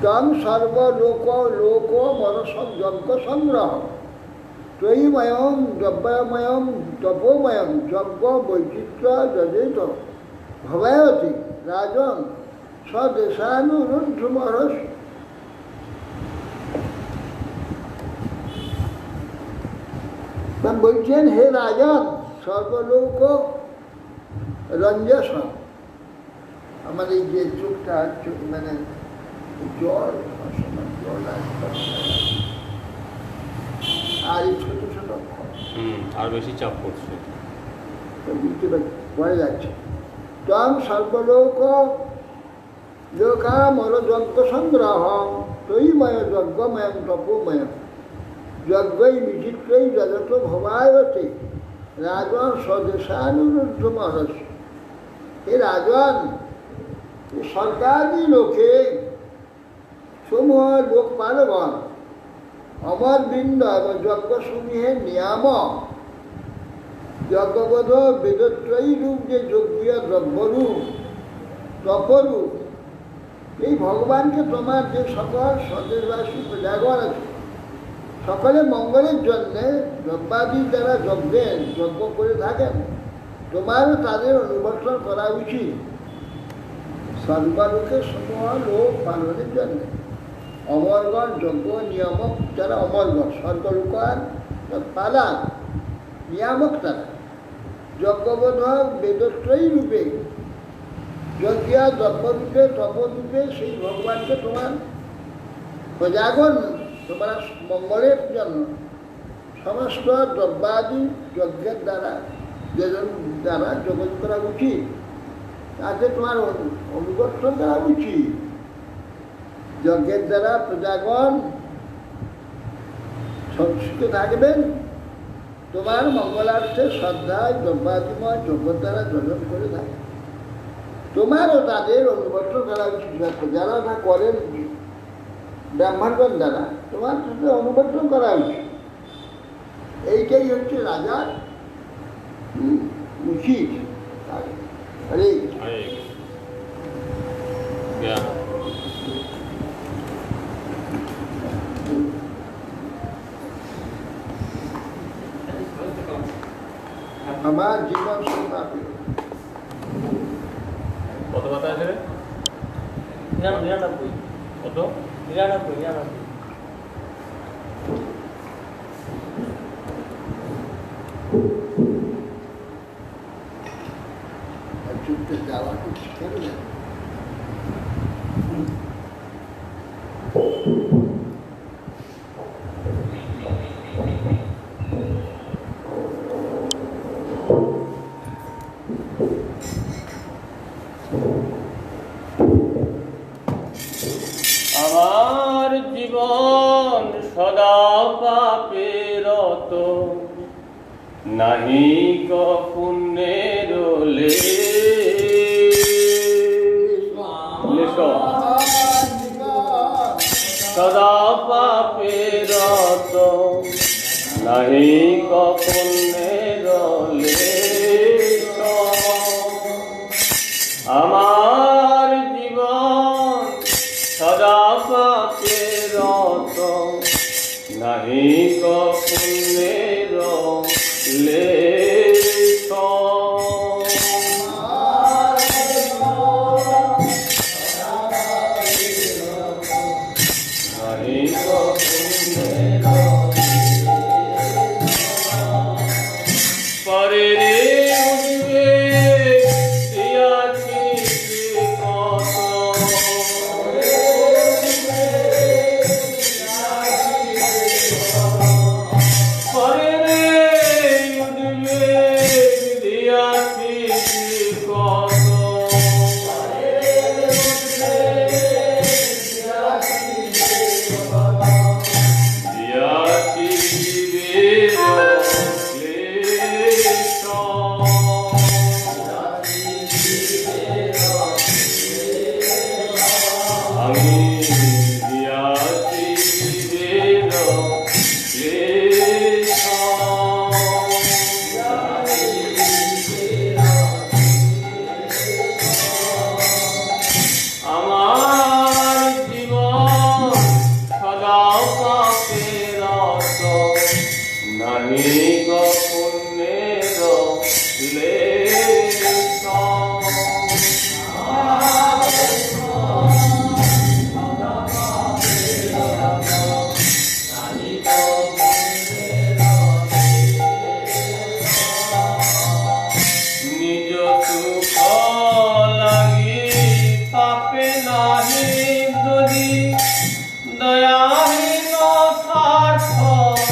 তম সর্বলোক লোক মনসং যজ্ঞ সংগ্রহ ত্রয়ীময়ম দ্রব্যময়ম তপোময়ম যজ্ঞ বৈচিত্র্য যজেত ভবায়তি রাজন স্বদেশানুরুদ্ধমহর্ষ। বলছেন, হে রাজন, সর্বলোক রঞ্জস, আমার এই যে চোখটা মানে জল আর এই ছোট ছোট আর বেশি চাপ পড়ছে, পড়ে যাচ্ছে। তম সর্বলোক লোকামর যজ্ঞ সংগ্রহ তৈময় যজ্ঞময়ম তপোময়ম যজ্ঞই বিচিত্রই জগত ভবায়তে রাজন স্বদেশানুরুদ্ধ মহর্ষ। হে রাজন, সরকারি লোকে সমূহ লোকপালগণ অমরবৃন্দ এবং যজ্ঞসমূহের নিয়ামক যজ্ঞবোধ বেদত্রয়ী রূপ যে যজ্ঞীয় দ্রব্যরূপ তপরূপ এই ভগবানকে তোমার যে সকল স্বদেশবাসী প্রজাগণ আছে সকলে মঙ্গলের জন্যে যজ্ঞাদি যারা যজ্ঞ করে থাকেন তোমারও তাদের অনুবর্তন করা উচিত সর্বলোকের সমূহ লোক পালনের জন্য অমরগণ যজ্ঞ নিয়ামক যারা অমরগণ স্বর্গলোকান পালান নিয়ামক তারা যজ্ঞবোধক বেদত্রয়ী রূপে যজ্ঞা যজ্ঞরূপে তপরূপে সেই ভগবানকে তোমার প্রজাগণ তোমার মঙ্গলের জন্য সমস্ত দ্রব্যাদি যজ্ঞের দ্বারা যোগাযোগ করা উচিত তাতে তোমার অনুবর্তন করা উচিত যজ্ঞের দ্বারা প্রজাগণ সংস্কৃত থাকবেন তোমার মঙ্গলার্থে শ্রদ্ধায় দ্রব্যাদিময় যজ্ঞের দ্বারা যজন করে থাকে তোমারও তাদের অনুবর্তন করা উচিত যারা না করেন ব্রাহ্মণগণ দ্বারা তোমার সাথে অনুবর্তন করা উচিত এইটাই হচ্ছে রাজার উচিত হরে আমার জীবন সংগ্রামী কত কথা আছে রে? 99 কত? 99 যুদ্ধে যাওয়া কিছু করলেন আমার জীবন সদা পাপেরত নাহি ক পুণ্যের লেশ সদা পাপেরত নাহি ক পুণ্যের লেশ আমার জীবন সদা পাপেরত নাহি ক পুণ্যের লেশ নাহি ক পুণ্যের পরে রে উঠবে দিয়াছি কত পরে রে উঠবে দিয়াছি কত দিয়াছি জীবের ক্লেশ আমি দিয়াছি জীবের ক্লেশ আমার জীবন সদা পাপেরত নাহি ক পুণ্যের লেশ নিজ সুখ লাগি পাপে নাহি যদি দয়াহীন স্বার্থপর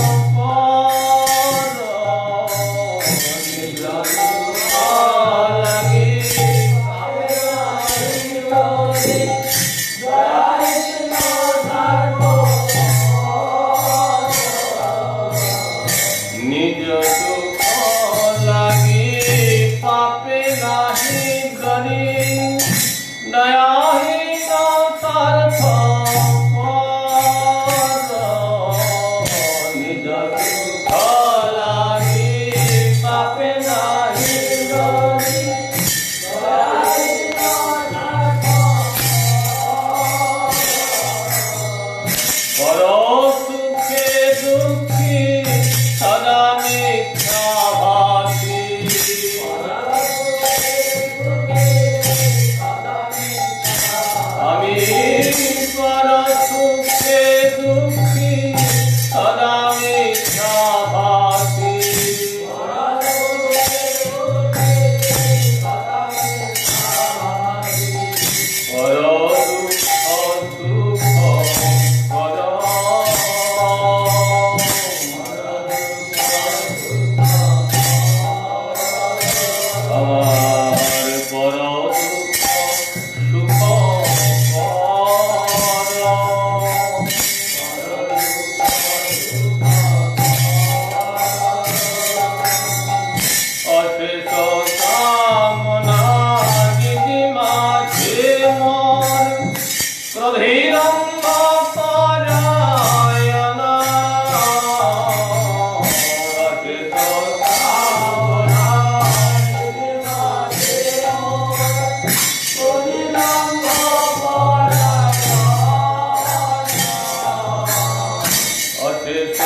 অশেষ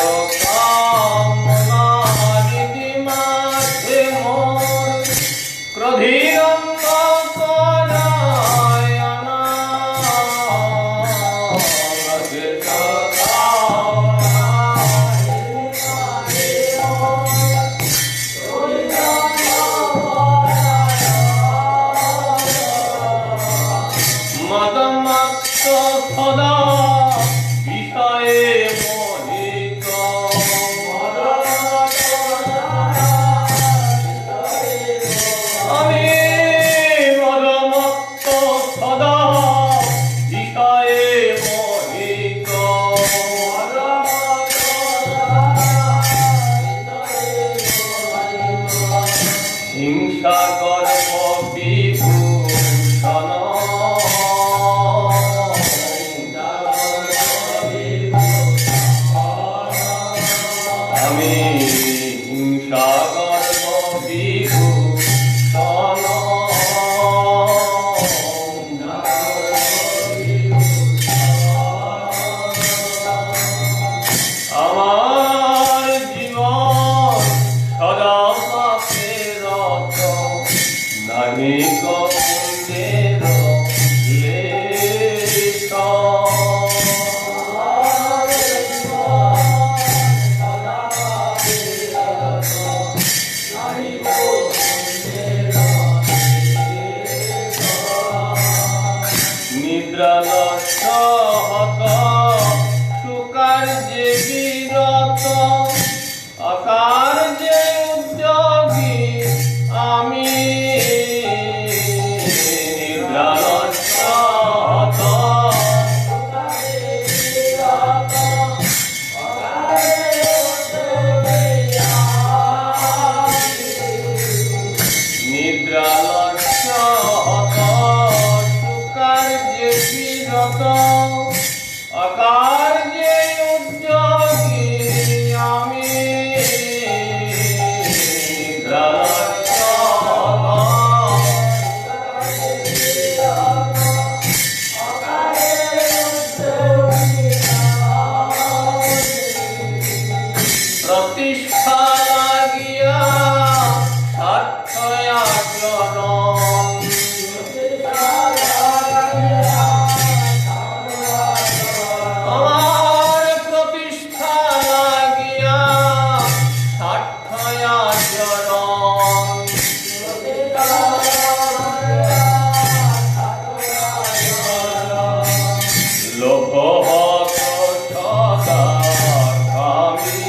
কামনারিদি মাঝে মোর ক্রোধীরঙ্গ করায় আনা। অশেষ মদমত্ত সদা বিষয়ে মোহিত। আমি মদমত্ত সদা বিষয়ে মোহিত। হিংসা গর্ব বিভূষণ আমি হিংসা গর্ব বিভূষণ। আমার জীবন সদা পাপে রত, নাহি পুণ্যের লেশ। নিদ্রা নষ্ট হত সুকার্যে বিরত, অকার্যে উদ্যোগী আমি। নিদ্রা নষ্ট হত নিদ্রা নষ্ট হত সুকার্যে বিরত, অকার্যে উদ্যোগী আমি। নিদ্রা নষ্ট প্রতিষ্ঠা লাগিয়া স্বার্থ আচরণ। আমার প্রতিষ্ঠা লাগিয়া স্বার্থ আচরণ। লোক হত সদা কামী।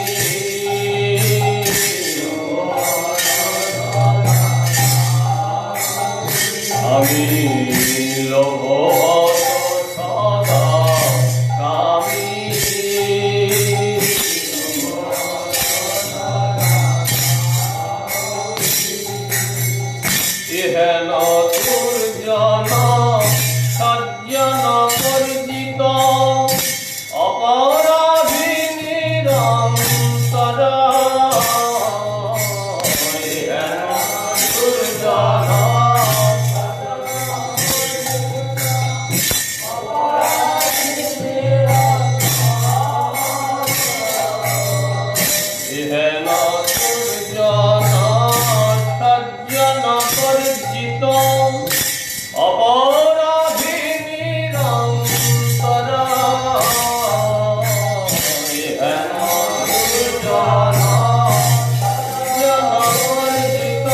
আমি লোভ সদা কামী। ইহেন দুর্জন সজ্জন পরিচিত, অপরাধী নিরন্তর। ইহেন দুর্জন ইহেন দুর্জন সজ্জন পরিচিত, অপরাধী নিরন্তর। ইহেন দুর্জন সজ্জন পরিচিত,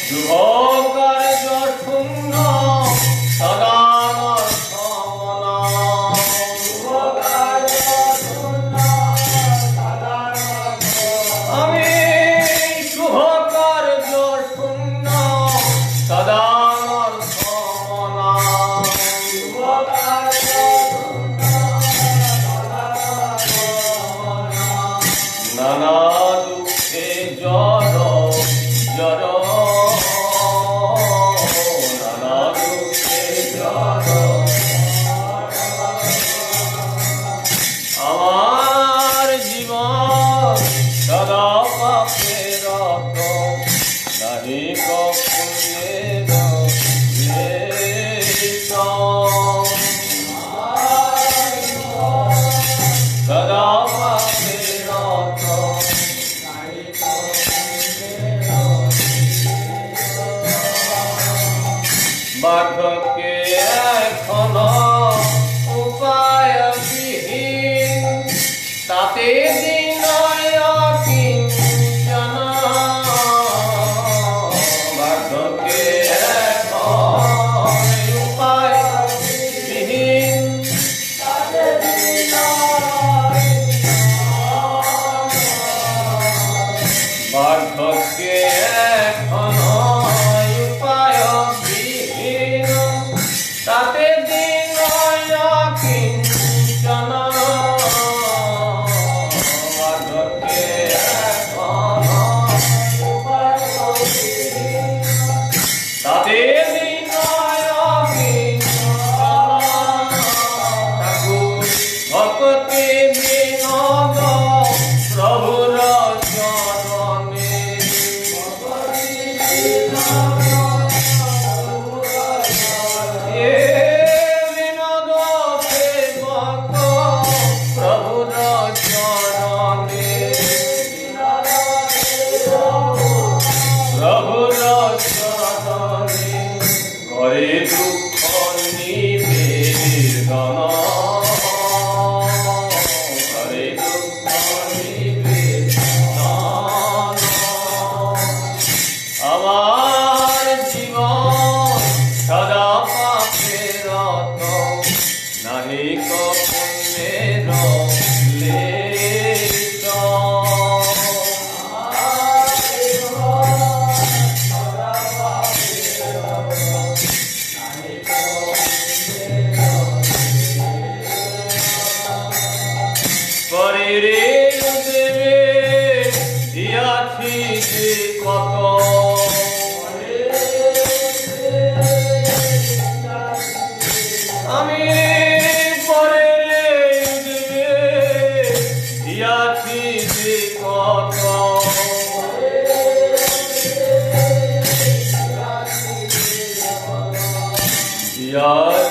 শুভ কার্য শূন্য সদা আমি শুভ কার্য শূন্য সদা সমনা। নানা দুঃখে জড় জড়, নানা দুঃখে জড়। আমার জীবন সদা পাপে রত, নাহি পুণ্যের লেশ।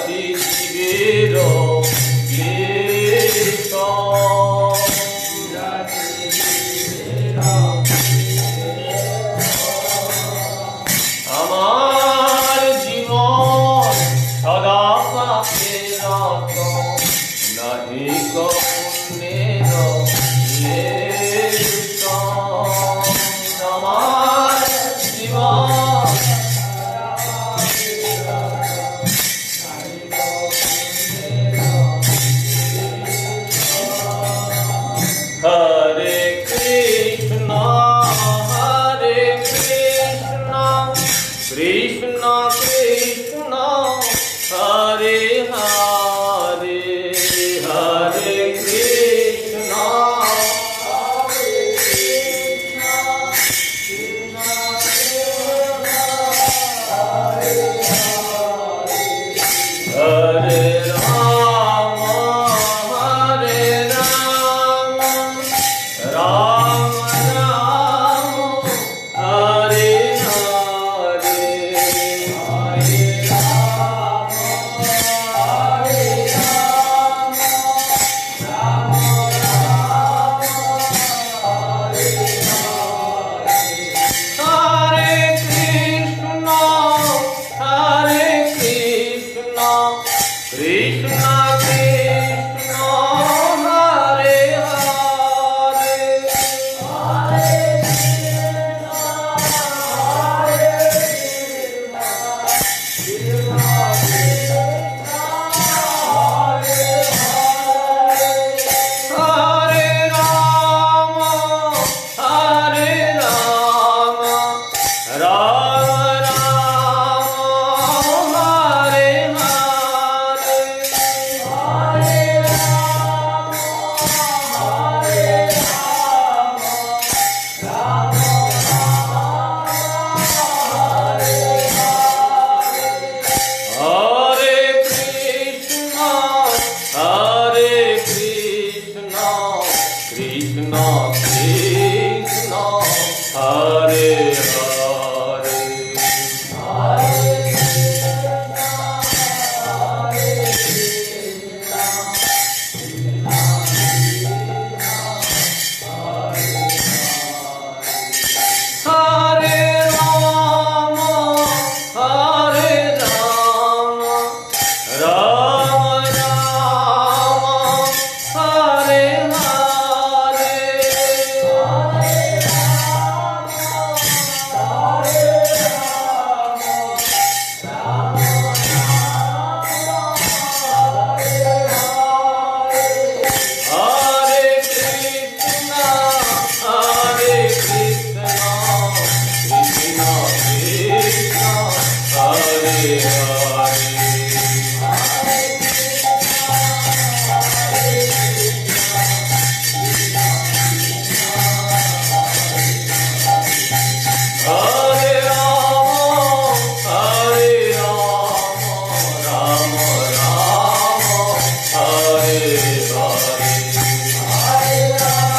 যাচ্ছি জীবের ক্লেশ। আমার জীবন সদা পাপে রত, নাহি পুণ্যের লেশ। আমার জীবন হরে কৃষ্ণ কৃষ্ণ কৃষ্ণ হরে হরে, হরে কৃষ্ণ হরে রাম হরে রাম, রাম রাম হরে হরে, হরে রাম হরে রাম, রাম রাম হরে হরে। হরে কৃষ্ণ কৃষ্ণ কৃষ্ণ হরে হরে, হরে হরে রাম হরে রাম, রাম রাম হরে হরে, হরে রাম হরে রাম, রাম রাম হরে হরে। হরে কৃষ্ণ কৃষ্ণ কৃষ্ণ হরে হরে, হরে হরে রাম হরে রাম, রাম রাম হরে হরে, হরে রাম হরে রাম, রাম রাম হরে হরে। হরে কৃষ্ণ কৃষ্ণ কৃষ্ণ হরে হরে, হরে রাম রাম রাম হরে হরে, হরে রাম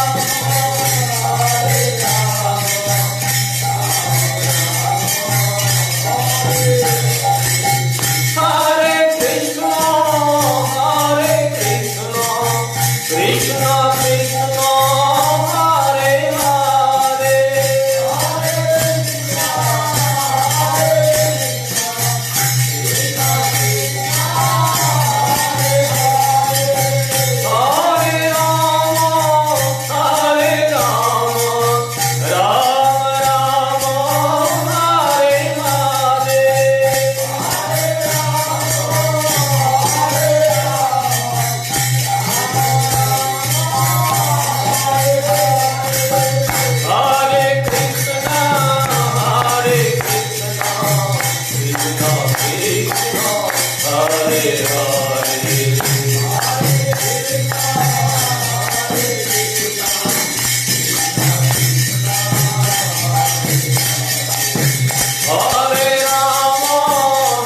হরে রাম, হরে কৃষ্ণ কৃষ্ণ কৃষ্ণ হরে হরে, হরে হরে রাম হরে রাম, রাম রাম হরে হরে, হরে হরে কৃষ্ণ কৃষ্ণ কৃষ্ণ হরে হরে, হরে রাম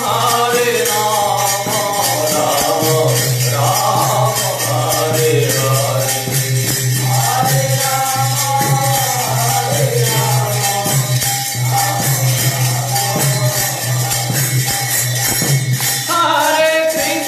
হরে রাম, রাম রাম হরে হরে, হরে রাম হরে রাম, হরে Krishna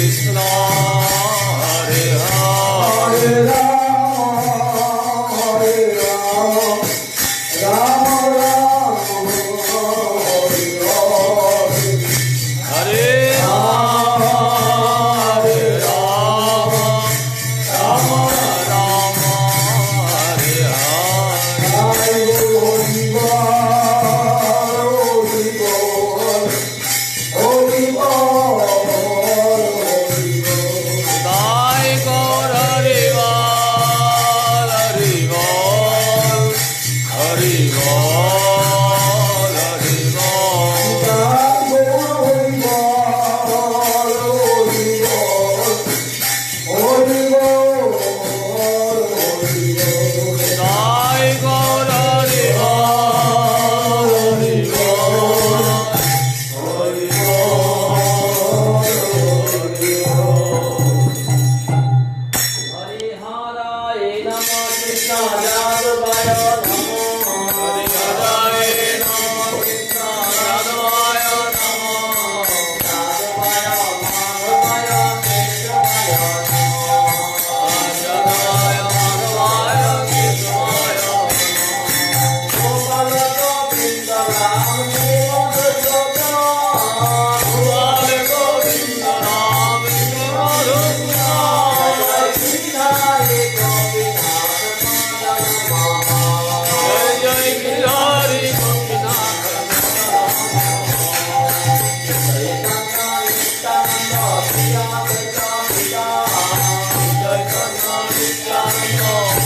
Krishna Hare Hare Hare Rama, Rama Rama, Hare Hare. Hare Rama, Hare Rama, Rama Rama, Hare Hare. Sai Gaur Hari Bol, Hari Bol, Hari Bol, Hari Bol. Sai Gaur Hari Bol, Hari Bol, Hari Bol, Hari Bol. हरिहराय नमः कृष्ण यादवाय नमः हरिहराय नमः कृष्ण यादवाय नमः यादवाय माधवाय केशवाय यादवाय माधवाय केशवाय गोपाल गोविंद राम देव गोपाल गोविंद राम कृष्ण हरे गोविनाथ जय जय गिरिहरि गोपीनाथ जय कन्ना नित्यानंद हरि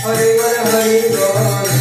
হরি বল হরি বল